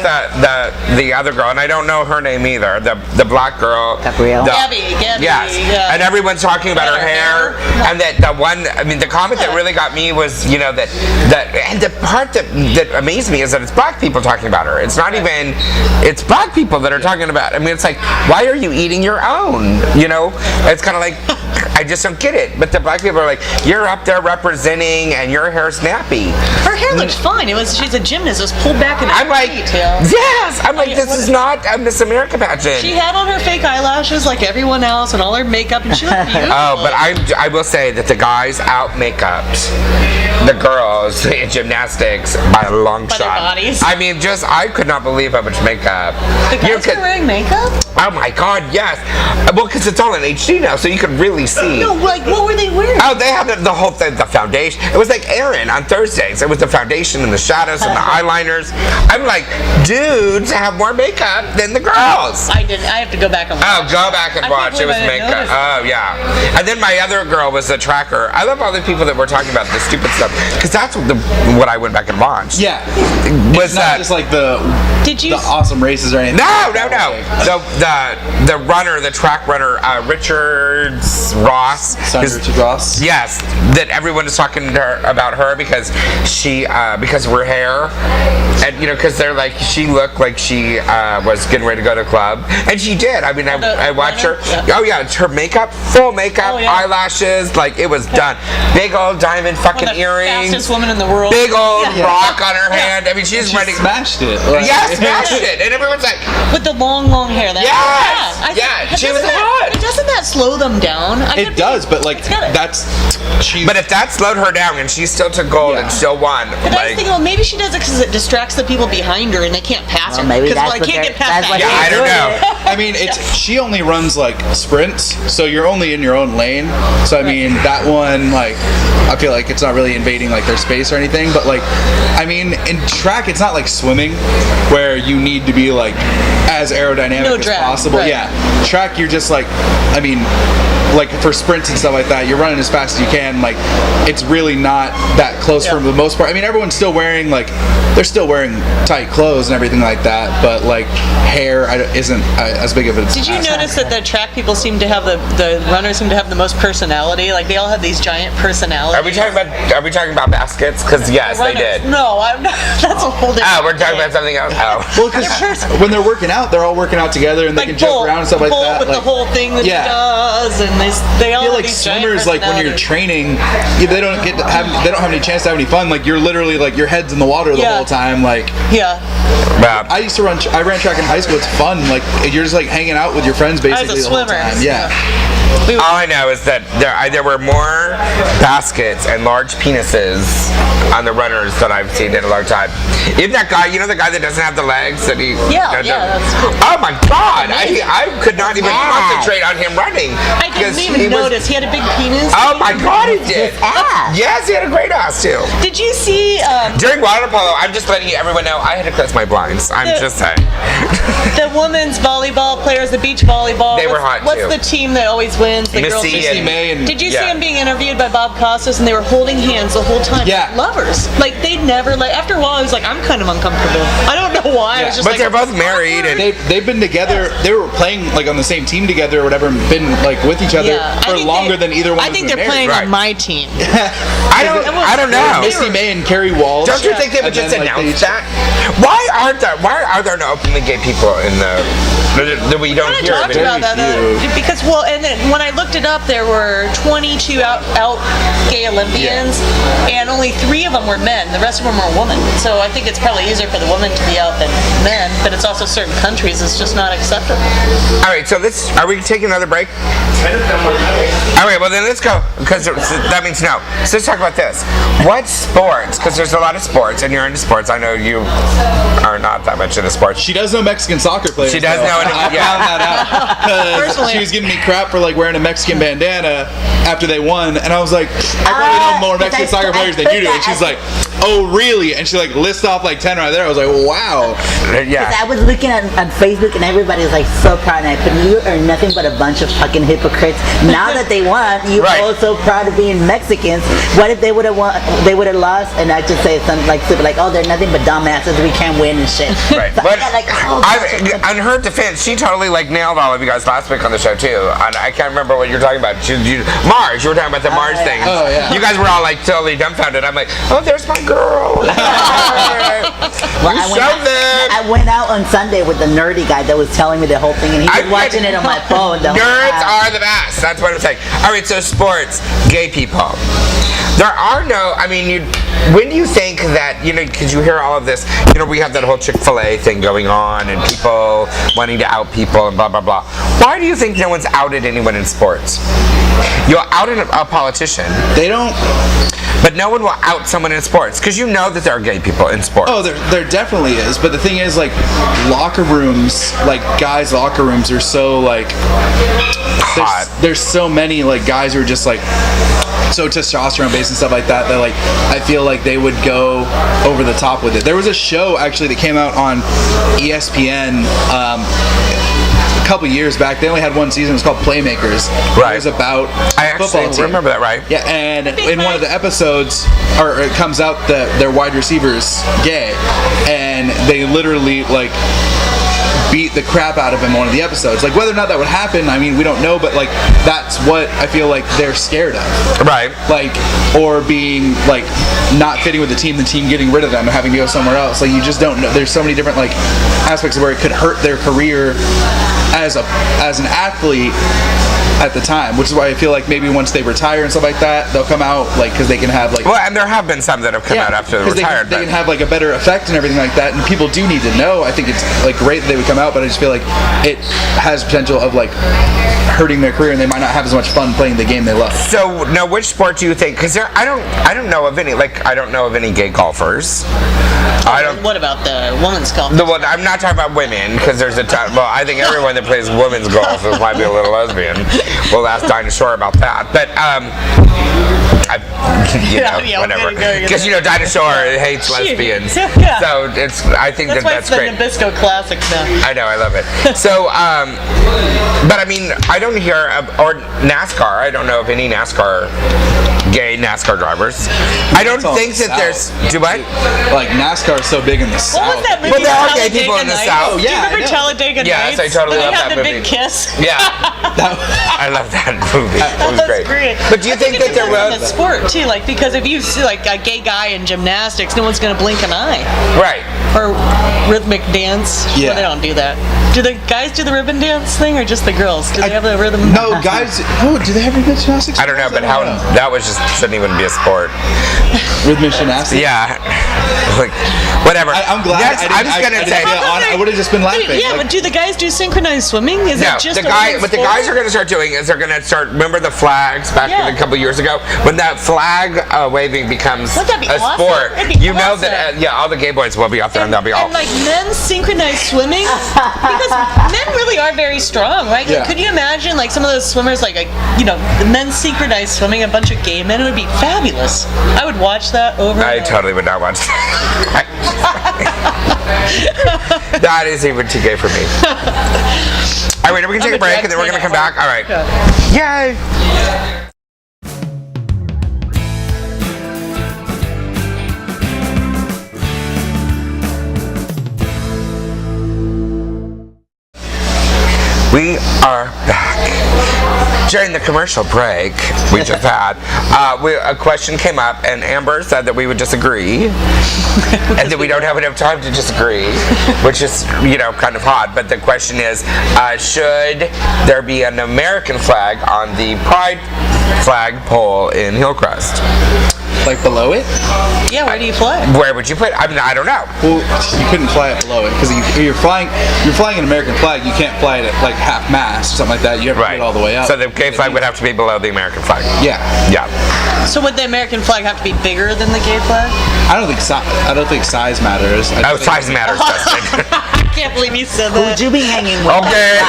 the other girl? And I don't know her name either. The black girl, Gabrielle. Gabby, Yes, yeah. and everyone's talking about her hair, and that the one. I mean, the comment that really got me was, that and the part that amazed me is that it's black people talking about her. It's not even. It's black people that are talking about. I mean, it's like, why are you eating your own? It's kind of like. I just don't get it. But the black people are like, you're up there representing, and your hair's nappy. Her hair looked fine. She's a gymnast. It was pulled back in a I'm like, ponytail. yes. I'm like, this is not a Miss America pageant. She had on her fake eyelashes like everyone else, and all her makeup, and she looked beautiful. Oh, but I will say that the guys out makeupped the girls in gymnastics by a long By their shot. bodies. I mean, I could not believe how much makeup. The You guys could- were wearing makeup? Oh my God, yes. Well, because it's all in HD now, so you could really see. No, like what were they wearing? Oh, they had the whole thing, the foundation. It was like Aaron on Thursdays. It was the foundation and the shadows and the eyeliners. I'm like, dudes have more makeup than the girls. I didn't. I have to go back and Oh, watch. go back and I watch. can't It was believe I didn't makeup. notice. Oh, yeah. And then my other girl was the tracker. I love all the people that were talking about the stupid stuff because that's what I went back and watched. Yeah. Was It's not that? just like the Did you? awesome races or anything. No. The runner, the track runner, Richards Ross. Sandra his- Richard Ross. Yes, that everyone is talking to her about her because because of her hair, and because they're like she looked like she was getting ready to go to a club, and she did. I mean, I watched her. runner? Yeah. Oh yeah, it's her makeup, full makeup, Oh, yeah. eyelashes, like it was done. Big old diamond One fucking of the earrings, fastest woman in the world. big old Yeah. rock on her hand. I mean, she's She ready. smashed it. Like, Yeah, smashed it, and everyone's like, With the long hair. That, Yes! I think- Yeah, she was doesn't that- hot. Doesn't that slow them down? I could It be- does, but like It's gotta- she's. but if that slowed her down and she still took gold and Yeah. still won, But I was like. thinking, well, maybe she does it because it distracts the people behind her and they can't pass her. maybe 'Cause, that's well, I what can't they're- get past that's that. what Yeah, I don't know. I mean, she only runs like sprints, so you're only in your own lane. So I mean, that one like I feel like it's not really invading like their space or anything. But like, I mean, in track, it's not like swimming where you need to be like as aerodynamic No as drag, possible. right. Yeah, track, you're just like, I mean, like for sprints and stuff like that, you're running as fast as you can. Like, it's really not that close Yeah. for the most part. I mean, everyone's still wearing like, they're still wearing tight clothes and everything like that. But like, hair isn't as big of a. Did you notice that the track people seem to have the runners seem to have the most personality? Like they all have these giant personalities. Are we talking about baskets? Because yes, they Runners. did. No, I'm not. That's a whole different. Oh, we're talking about something else. Oh. Well, because when they're working out, they're all working out together and they like can jump around and stuff like pull that. with like, the whole thing. That Yeah. bras, and they all I feel have like these giant swimmers, like when you're personalities. training, they don't have any chance to have any fun. Like you're literally like your head's in the water the Yeah. whole time. Like Yeah. Wow. I ran track in high school. It's fun. Like you're just like hanging out with your friends basically the whole swimmer, time. Yeah. All I know is that there were more baskets and large penises on the runners that I've seen in a long time. Even that guy, you know, the guy that doesn't have the legs that he. Yeah, that's cool. Oh my God! I could not even concentrate on him running. I didn't because even he was- notice. He had a big penis. Oh my God, he did. ass. Yes, he had a great ass too. Did you see During water polo, I'm just letting everyone know I had to close my blinds. I'm The- just saying. the women's volleyball players, the beach volleyball? They were hot, What's too. the team that always wins? The girls. Missy Misty May and Did you Yeah. see him being interviewed by Bob Costas, and they were holding hands the whole time? Yeah. Like lovers. Like they'd never. Like after a while, I was like, I'm kind of uncomfortable. I don't know why. I was just But like, they're both married and. They've been together. They were playing like on the same team together or whatever, and been like with each other Yeah. I for think longer they- than either one. I of think them they're married. playing Right. on my team. I don't know. Misty May and Carrie Walsh. Don't you think they would And just then, like, announce they- that? Why are there no openly gay people in the that we don't I hear? talked of it? about that because and then when I looked it up, there were 22 out gay Olympians, and only 3 of them were men. The rest of them were women. So I think it's probably easier for the women to be out than men. But it's also certain countries it's just not acceptable. All right, so are we taking another break? All right, well then let's go because that means no. So let's talk about this. What sports? Because there's a lot of sports, and you're into sports. I know you are not that much into sports. She does know Mexican soccer players. She does though. know it, I yeah. found that out because Personally. she was giving me crap for like wearing a Mexican bandana after they won, and I was like, I probably know more Mexican soccer players than you do. And she's like, oh really? And she like lists off like 10 right there. I was like, wow. Yeah. I was looking on Facebook and everybody was like so proud, and I put, you are nothing but a bunch of fucking hypocrites. Now that they won, you're Right. all so proud of being Mexicans. What if they would have won? They would have lost, and I just say something like stupid, like, oh, they're nothing but dumbasses. We can't win and shit. Right, So but I got like, oh, on her defense, she totally like nailed all of you guys last week on the show too. And I can't remember what you're talking about. Mars, you were talking about the Mars thing. Oh, yeah. You guys were all like totally dumbfounded. I'm like, oh, there's my girl. Well, You showed them. I went out on Sunday with the nerdy guy that was telling me the whole thing, and he was watching it on my phone. The whole Nerds time. are the best. That's what I'm saying. All right, so sports, gay people. There are no. I mean, when do you think that because you hear all of this? We have that whole Chick-fil-A thing going on, and people wanting to out people and blah blah blah. Why do you think no one's outed anyone in sports? You'll out a politician, They don't. but no one will out someone in sports because you know that there are gay people in sports. Oh, there definitely is. But the thing is, like, locker rooms, like guys' locker rooms, are so like. Hot. There's so many like guys who are just like so testosterone based and stuff like that like I feel like they would go over the top with it. There was a show actually that came out on ESPN a couple years back. They only had one season. It was called Playmakers. Right. It was about I actually football team. remember that, right? Yeah, and in one of the episodes, or it comes out that their wide receiver's gay, and they literally like beat the crap out of him in one of the episodes. Like whether or not that would happen, I mean, we don't know, but like that's what I feel like they're scared of. Right. Like, or being like not fitting with the team getting rid of them and having to go somewhere else. Like you just don't know. There's so many different like aspects of where it could hurt their career as an athlete at the time, which is why I feel like maybe once they retire and stuff like that, they'll come out like because they can have like. Well, and there have been some that have come out after they 'cause retired. They but- can have like a better effect and everything like that, and people do need to know. I think it's like great that they would come out, but I just feel like it has potential of like hurting their career, and they might not have as much fun playing the game they love. So now, which sport do you think? Because I don't know of any. Like I don't know of any gay golfers. I don't. What about the women's golf? I'm not talking about women because there's a ton. Well, I think everyone that plays women's golf might be a little lesbian. We'll ask Dinah Shore about that. But Yeah, whatever. we're gonna go Because there. Dinah Shore hates She- lesbians. yeah. So I think That's why that's it's great. the Nabisco Classic now. I know, I love it. So, but I mean, I don't hear or NASCAR. I don't know of any gay NASCAR drivers. I don't It's all think in that the there's. South. Do what? Like NASCAR is so big in the South. What was that movie? But there are gay Talladega people in the Nights? South. Oh, Do you yeah, I remember know. Talladega Yes, Nights? I totally Where they love had that the movie. big kiss. Yeah, I love that movie. It was great. Great. But do you I think that it's there different in will? the sport too? Like because if you see like a gay guy in gymnastics, no one's gonna blink an eye. Right. or rhythmic dance. Yeah. Well, they don't do that. Do the guys do the ribbon dance thing, or just the girls? Do they have the rhythm? No, guys. Oh, do they have rhythmic gymnastics? I don't know, but how that was just shouldn't even be a sport. Rhythmic gymnastics? Yeah, like whatever. I'm glad. Yes, I I'm just gonna say. I would have just been laughing. Yeah, but do the guys do synchronized swimming? Is No, that just the guy. What the guys are going to start doing is they're going to start. Remember the flags back Yeah. a couple years ago when that flag waving becomes Wouldn't that be a awesome? sport. It'd be You know awesome. that all the gay boys will be out there and they'll be all. And like men's synchronized swimming, because men really are very strong, right? Yeah. Could you imagine like some of those swimmers, like the men's synchronized swimming, a bunch of gay men? It would be fabulous. I would watch that over. I and over. totally would not watch that. That is even too gay for me. All right, we're going to take a break and then we're going to come back. All right. Yay! We are back. During the commercial break we just had, a question came up, and Amber said that we would disagree, and that we don't have enough time to disagree, which is, kind of odd. But the question is, should there be an American flag on the Pride flag pole in Hillcrest? Like below it? Yeah, where do you fly? Where would you put it? I mean, I don't know. Well, you couldn't fly it below it because if you're flying an American flag. You can't fly it at like half mast or something like that. You have to put it all the way up. So the gay flag would have to be below the American flag. Yeah. Yeah. So would the American flag have to be bigger than the gay flag? I don't think size matters. I Oh, think- size matters, Dustin. I can't believe you said Would that. you be hanging with Okay.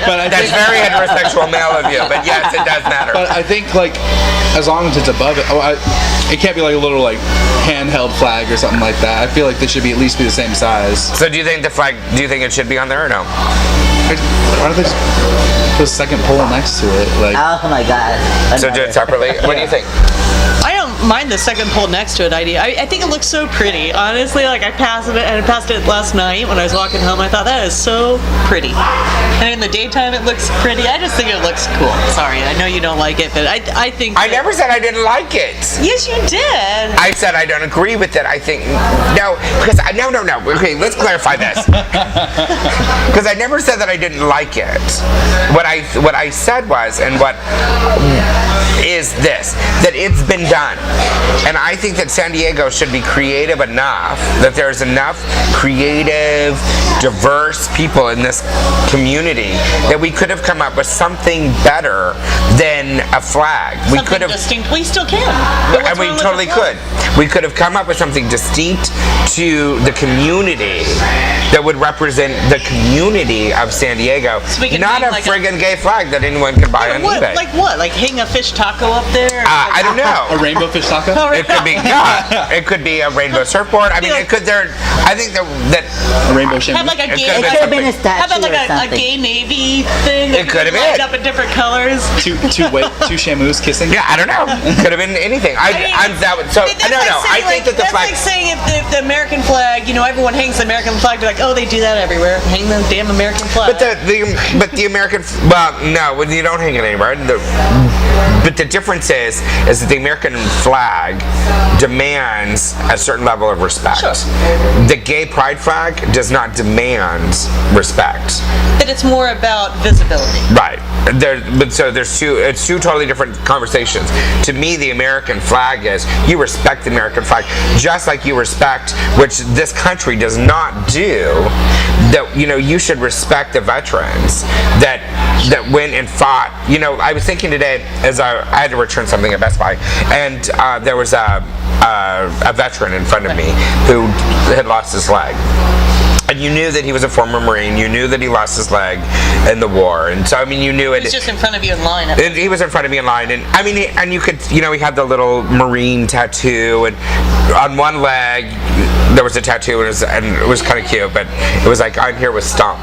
But I That's think, very heterosexual male of you, but yes, it does matter. but I think like as long as it's above it, it can't be like a little like handheld flag or something like that. I feel like they should at least be the same size. So do you think it should be on there or no? Why don't they just put a second pole next to it? Like Oh my god. So do it separately? What do you think? I don't mind the second pole next to it idea. I think it looks so pretty. Honestly, like I passed it last night when I was walking home. I thought that is so pretty. And in the daytime it looks pretty. I just think it looks cool. Sorry, I know you don't like it, but I think I never said I didn't like it. Yes, you did. I said I don't agree with it. I think no, because no. Okay, let's clarify this. Because I never said that I didn't like it. What I said was, and what is this, that it's been done. And I think that San Diego should be creative enough, that there's enough creative, diverse people in this community that we could have come up with something better than a flag. We Something could have, distinct. We still can. and we totally could. We could have come up with something distinct to the community that would represent the community of San Diego, So we can not name a like friggin' gay flag that anyone can buy on What? eBay. Like what? Like hang a fish taco up there? I don't know. a rainbow fish taco. It could be it could be a rainbow surfboard. I mean, it could. I think that A rainbow shampoo. Have like a It gay. could've It could have been a How statue about like or a something. gay navy thing? It could have lined been. up in different colors. two shamus kissing. yeah, I don't know. Could have been anything. I'm that. So That's no. like I saying, think that the that's flag. like saying if the American flag, everyone hangs the American flag. They're like, oh, they do that everywhere. Hang the damn American flag. But the American, no, you don't hang it anywhere. But the difference is that the American flag demands a certain level of respect. Sure. The gay pride flag does not demand respect. that it's more about visibility. Right. It's two totally different conversations. To me, the American flag is you respect the American flag just like you respect, which this country does not do, that you should respect the veterans that went and fought. I was thinking today as I had to return something at Best Buy, and there was a veteran in front of me who had lost his leg. And you knew that he was a former Marine. You knew that he lost his leg in the war, and so you knew it. It's just in front of you in line. And he was in front of me in line, and and you could, he had the little Marine tattoo, and on one leg there was a tattoo, and it was kind of cute, but it was like, I'm here with Stump,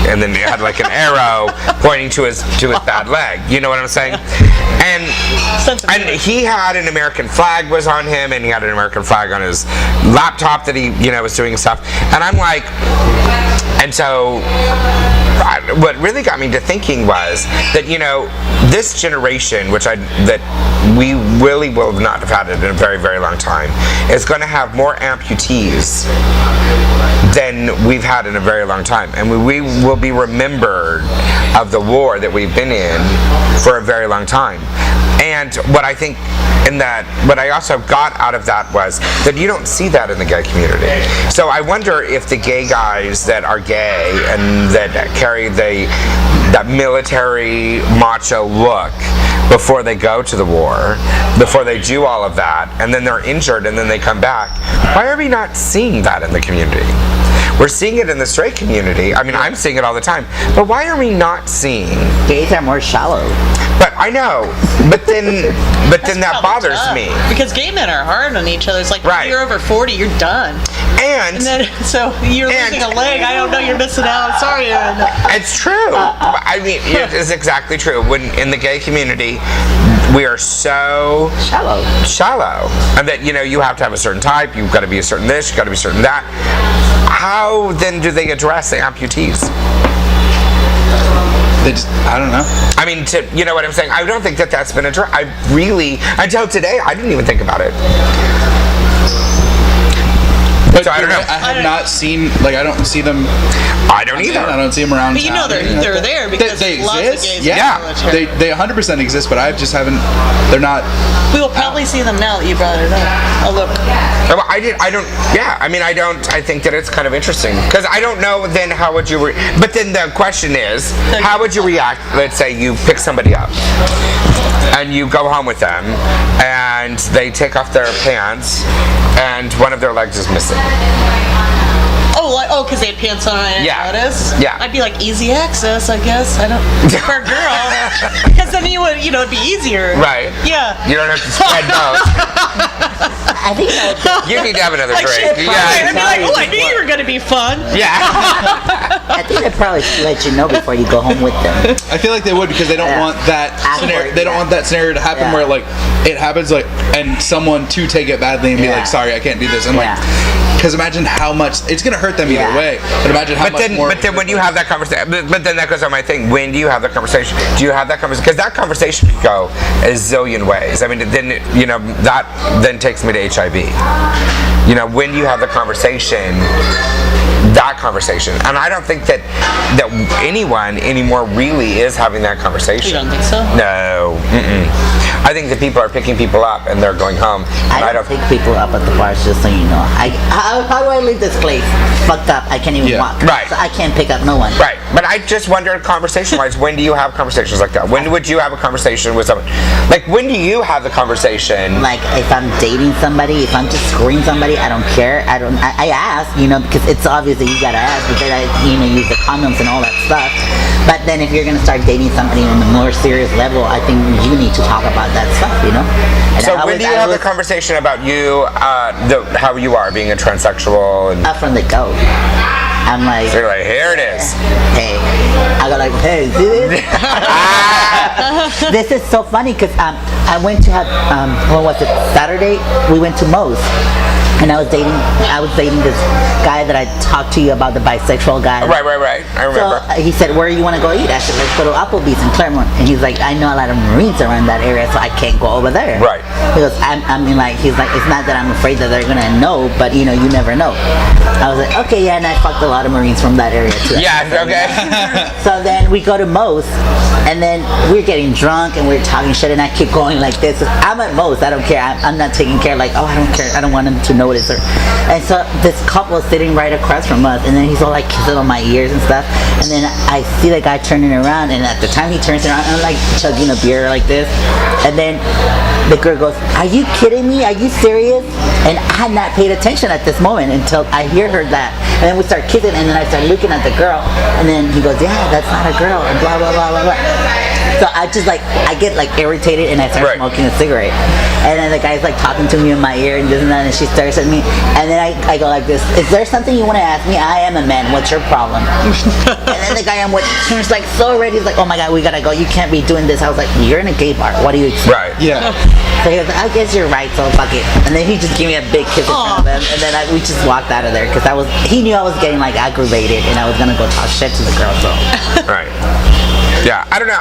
and then it had like an arrow pointing to his bad leg. You know what I'm saying? And he had an American flag was on him, and he had an American flag on his laptop that he was doing stuff, and I'm like. And so what really got me to thinking was that, this generation, that we really will not have had it in a very, very long time, is going to have more amputees than we've had in a very long time. And we will be remembered of the war that we've been in for a very long time. And what I think what I also got out of that was that you don't see that in the gay community. So I wonder if the gay guys that are gay and that carry that military macho look before they go to the war, before they do all of that, and then they're injured and then they come back, why are we not seeing that in the community? We're seeing it in the straight community. I mean, I'm seeing it all the time. But why are we not seeing? Gays are more shallow. But I know. But then that bothers me. Because gay men are hard on each other. It's like, Right. If you're over 40, you're done. And then, so you're losing a leg. I don't know. You're missing out. Sorry, Aaron. it's true. I mean, it is exactly true. When in the gay community, we are so shallow, and that you have to have a certain type. You've got to be a certain this. You've got to be certain that. How then do they address the amputees? I don't know. I mean, you know what I'm saying? I don't think that's been addressed. Until today, I didn't even think about it. But So I don't know. I have not seen, I don't see them. I don't either. I don't see them around But town. they're there because they lots exist. of gays Yeah. in the military. They 100% exist, but I just haven't. They're not. We will probably see them now that you brought it up. Oh, look. Well, I think that it's kind of interesting because I don't know then how would you but then the question is, how would you react? Let's say you pick somebody up and you go home with them and they take off their pants and one of their legs is missing. Oh, because they had pants on and I didn't notice? Yeah. I'd be like, easy access, I guess. I don't, for a girl. Because then it'd be easier. Right. Yeah. You don't have to spread those. I think You need to have another Like, drink. shit, Yeah. I'd be like, I knew you were going to be fun. Yeah. I think they probably let you know before you go home with them. I feel like they would because they don't want that scenario. They don't want that scenario to happen where it happens and someone to take it badly and be like, sorry, I can't do this. And because imagine how much it's gonna hurt them either way. But imagine how much more. But then when you have that conversation, but then that goes on my thing. When do you have that conversation? Do you have that conversation? Because that conversation could go a zillion ways. I mean, then that then takes me to HIV. When you have the conversation. That conversation, and I don't think that anyone anymore really is having that conversation. You don't think so? No. I think that people are picking people up and they're going home. And I don't pick people up at the bars, just so you know. How do I leave this place? Fucked up. I can't even walk. Right. So I can't pick up no one. Right. But I just wonder, conversation-wise, when do you have conversations like that? When would you have a conversation with someone? Like, when do you have the conversation? Like, if I'm dating somebody, if I'm just screwing somebody, I don't care. I ask, because it's obvious that you gotta ask, because I, use the condoms and all that stuff. But then if you're gonna start dating somebody on a more serious level, I think you need to talk about that stuff, And So when do you have the conversation about you, how you are being a transsexual? And Up from the go. I'm like, so you're like, here it is. hey, I go like, hey, see this? This is so funny because I went to have, what was it, Saturday? We went to Moe's. And I was dating this guy that I talked to you about, the bisexual guy. Right. I remember. So he said, where do you want to go eat? I said, let's go to Applebee's in Claremont. And he's like, I know a lot of Marines around that area, so I can't go over there. Right. Because he's like, it's not that I'm afraid that they're gonna know, but you never know. I was like, okay, yeah, and I fucked a lot of Marines from that area too. Yeah, okay. So then we go to Moe's, and then we're getting drunk and we're talking shit, and I keep going like this. I'm at Moe's, I don't care. I'm not taking care. Like, oh, I don't care. I don't want him to notice her. And so this couple is sitting right across from us, and then he's all like kissing on my ears and stuff. And then I see the guy turning around, and at the time he turns around, I'm like chugging a beer like this. And then the girl goes, "Are you kidding me? Are you serious?" And I had not paid attention at this moment until I hear her that. And then we start kissing, and then I start looking at the girl, and then he goes, "Yeah, that's not a girl," and blah blah blah blah blah. So I just like, I get like irritated and I start Right. smoking a cigarette. And then the guy's like talking to me in my ear and this and that, and she stares at me. And then I go like this, is there something you want to ask me? I am a man, what's your problem? And then the guy I'm with turns like so red, he's like, oh my God, we gotta go, you can't be doing this. I was like, you're in a gay bar, what do you expect? Right. Yeah. So he goes, I guess you're right, so fuck it. And then he just gave me a big kiss in front of him, and then we just walked out of there because he knew I was getting like aggravated and I was gonna go talk shit to the girl, so. Right. Yeah, I don't know.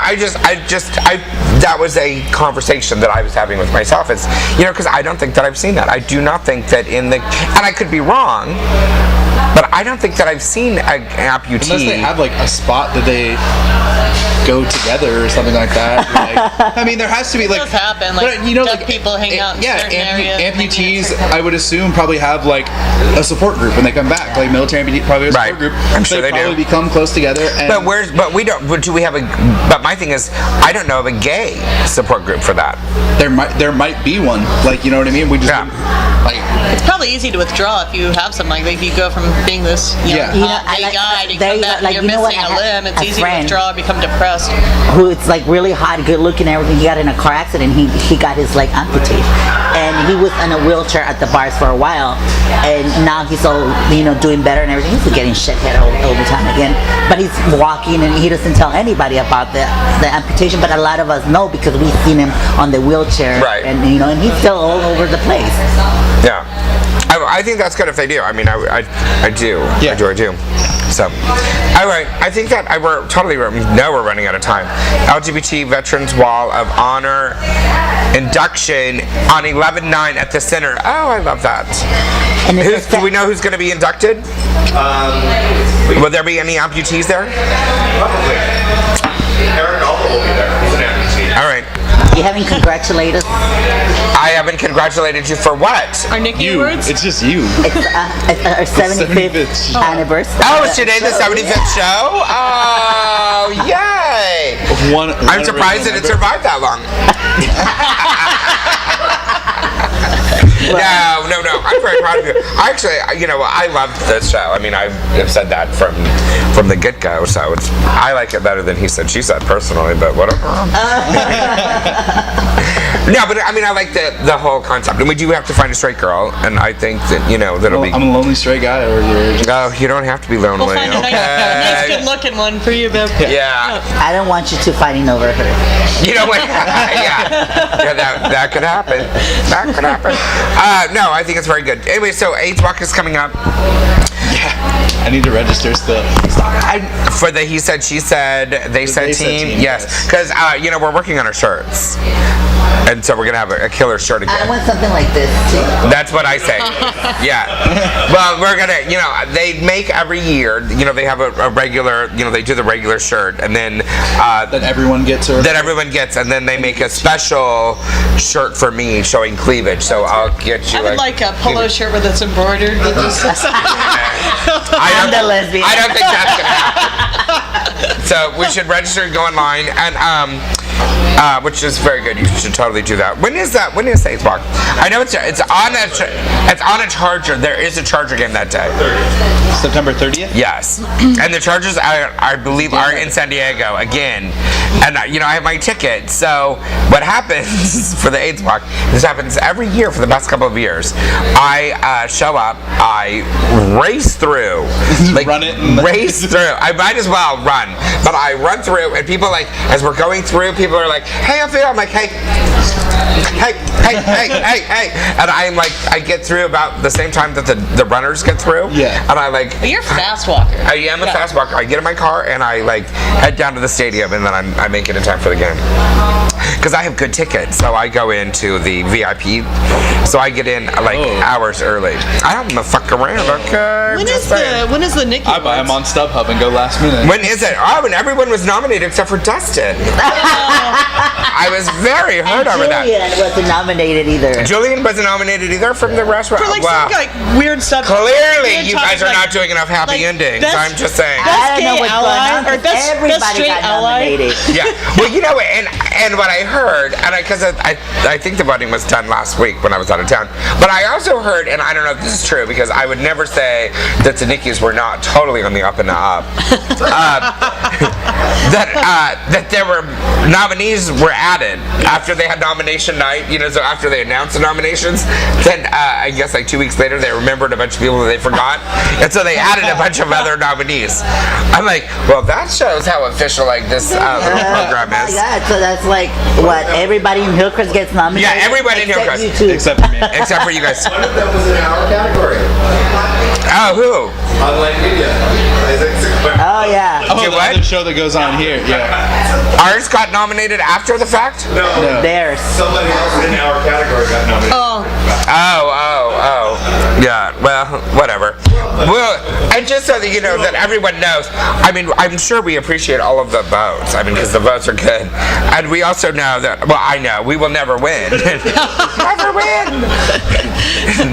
That was a conversation that I was having with myself. It's, because I don't think that I've seen that. I do not think that and I could be wrong, but I don't think that I've seen an amputee. Unless they have like a spot that they go together or something like that. Like, I mean, there has to be like. It does happen, like, but, deaf people hang out in certain areas, amputees, I would assume, probably have like a support group when they come back. Like military amputee probably have a support Right. group. I'm sure they do. probably become close together. And But we don't. But do we have a? But my thing is, I don't know of a gay support group for that. there might be one. Like, you know what I mean? We just Yeah. like. It's probably easy to withdraw if you have something like that. If you go from being this Yeah. hot gay guy to there come you back go, like, and you you're know what, missing I a had limb, it's a easy to friend withdraw and become depressed. who it's like really hot, good looking, everything. He got in a car accident. He got his leg amputated, and he was in a wheelchair at the bars for a while, and now he's all doing better and everything. He's getting shithead all the time again, but he's walking and he doesn't tell anybody about the amputation. But a lot of us know because we've seen him on the wheelchair, Right. And and he's still all over the place. Yeah. I think that's good if they do. I mean, I do. Yeah. I do. So, all right. I think that we're totally. No, we're running out of time. LGBT Veterans Wall of Honor induction on 11/9 at the center. Oh, I love that. And it's Do we know who's going to be inducted? Will there be any amputees there? Probably. Eric Alba will be there. He's an amputee. All right. You haven't congratulated us. I haven't congratulated you for what? Our Nikki You. words? It's just you. It's our 75th 75th. anniversary. Oh, is today the 75th show? Oh, yay! I'm surprised that it survived that long. No. I'm very proud of you. Actually, I loved this show. I mean, I have said that from the get-go. So I like it better than He Said, She Said personally. But whatever. No, but I mean, I like the whole concept. And we do have to find a straight girl, and I think that that'll be. I'm a lonely straight guy over here. Oh, you don't have to be lonely. We'll find a nice good-looking one for you, babe. Yeah. I don't want you two fighting over her. You know what? Yeah, that could happen. That could happen. No, I think it's very good. Anyway, so AIDS Walk is coming up. I need to register still. For the He Said, She Said, They Said team. Yes, because we're working on our shirts, and so we're gonna have a killer shirt I again. want something like this too. That's what I say. Yeah. Well, we're gonna, they make every year. They have a regular. They do the regular shirt, and then That everyone gets her. that everyone gets, and then they make a special shirt for me showing cleavage. So I'll get you. I would like a polo shirt with it's embroidered. With this. I'm the lesbian. I don't think that's gonna happen. So we should register and go online, and which is very good. You should totally do that. When is that? When is AIDS Walk? I know it's on a Charger. There is a Charger game that day. September 30th? Yes, and the Chargers, I believe, are in San Diego again. And I have my ticket. So what happens for the AIDS Walk? This happens every year for the past couple of years. I show up. I race through, Run it. race through. I might as well run, but I run through, and people as we're going through, people are like, "Hey, Ophelia." I'm like, "Hey." And I'm like, I get through about the same time that the runners get through. Yeah. And I like. But you're a fast walker. I am a fast walker. I get in my car and I head down to the stadium, and then I make it in time for the game. Because I have good tickets, so I go into the VIP. So I get in hours early. I don't fuck around. Okay. When is the Nikki I buy Awards? them on StubHub and go last minute. When is it? Oh, and everyone was nominated except for Dustin. I was very hurt over that. Julian wasn't nominated either. Julian wasn't nominated either from the restaurant. For like Wow. some like weird stuff. Clearly, Weird you guys topics are like- not doing enough happy like endings. best- I'm just saying. I Best don't know gay what's going ally on, or 'cause best everybody straight got ally. nominated. Yeah. Well, you know, and what I heard, and because I think the voting was done last week when I was out of town, but I also heard, and I don't know if this is true because I would never say that the Nickies were not totally on the up and up. That there were nominees were added after they had nomination night. You know, so after they announced the nominations, then I guess like 2 weeks later they remembered a bunch of people that they forgot, and so they added a bunch of other nominees. I'm like, well, that shows how official like this little program Oh my is. God, so that's like what everybody in Hillcrest gets nominated. Yeah, everybody in except Hillcrest. you two. Except for me. Except for you guys. One of them was in our category. Oh, who? Online media. Oh yeah. Oh, Okay, the what? other show that goes on here. Yeah. Ours got nominated after the fact? No, Theirs. somebody else in our category got nominated. Oh. Yeah, well, whatever. Well, and just so that you know that everyone knows, I mean, I'm sure we appreciate all of the votes. I mean, because the votes are good. And we also know that, well, I know, we will never win. Never win.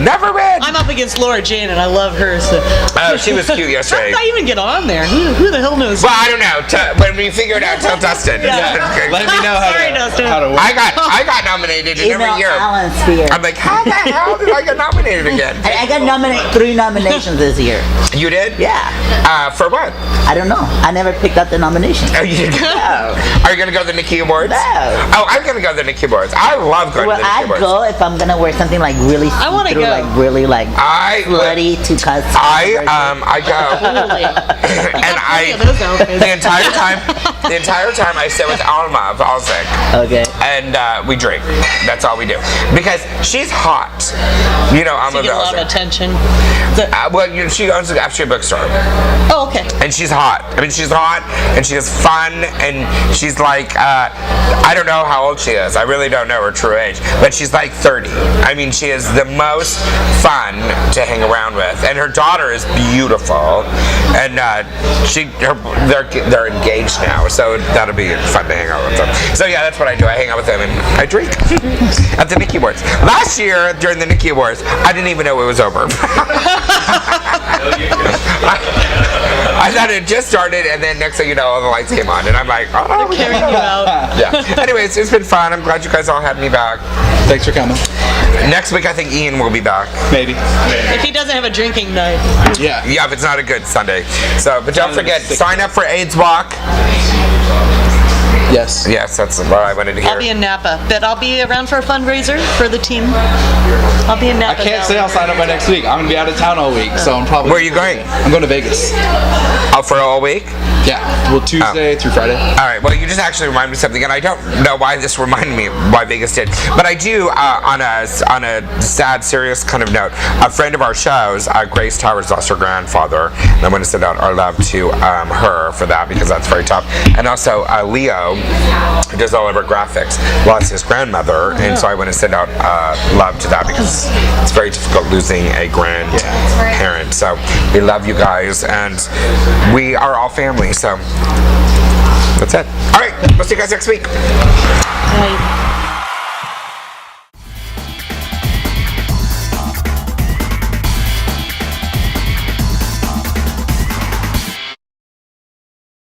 Never win. I'm up against Laura Jane and I love her. So. Oh, she was cute How yesterday. did I even get on there? Who the hell knows? Well, I don't know. When we figure it out, tell Dustin. Okay. Let me know Sorry, Dustin. how to work. I got nominated in Email every year. Alan Spear. I'm like, how the hell did I get nominated again? I got nominated 3 nominations this year. You did? Yeah. For what? I don't know. I never picked up the nomination. Oh, you did? No. Are you gonna go to the Nikki Awards? No. Oh, I'm gonna go to the Nikki Awards. I love going Well, to the Nikki I Awards. go if I'm gonna wear something like really I wanna see-through, go. like really like I bloody to cuss. I go, and Plenty of those outfits. the entire time I sit with Alma Valzik, Okay. and we drink. That's all we do because she's hot. You know, Alma You get a lot of Valzik. attention. Well, you know, she owns an Upstream bookstore. Oh, okay. And she's hot. I mean, she's hot, and she is fun, and she's like, I don't know how old she is. I really don't know her true age, but she's like 30. I mean, she is the most fun to hang around with, and her daughter is beautiful, and they're engaged now, so that'll be fun to hang out with them. So yeah, that's what I do. I hang out with them and I drink at the Nikki Awards. Last year during the Nikki Awards, I didn't even know it was over. I thought it just started, and then next thing you know, all the lights came on, and I'm like, oh, Carrying you out. yeah. Anyways, it's been fun. I'm glad you guys all had me back. Thanks for coming. Next week, I think Ian will be back. Maybe. If he doesn't have a drinking night. Yeah. Yeah, if it's not a good Sunday. So, but don't forget, sign up for AIDS Walk. Yes. Yes, that's what I wanted to hear. I'll be in Napa, but I'll be around for a fundraiser for the team. I'll be in I Napa. can't say I'll sign up by next week. I'm gonna be out of town all week, so I'm probably. Where are you going? I'm going to Vegas. Oh, for all week? Yeah. Well, Tuesday through Friday. All right. Well, you just actually reminded me of something, and I don't know why this reminded me why Vegas did, but I do. On a sad, serious kind of note, a friend of our shows, Grace Towers, lost her grandfather, and I want to send out our love to her for that because that's very tough. And also Leo, who does all of our graphics, lost his grandmother, and so I want to send out love to that because it's very difficult losing a grandparent. So we love you guys, and we are all family. So that's it. All right, we'll see you guys next week. Right.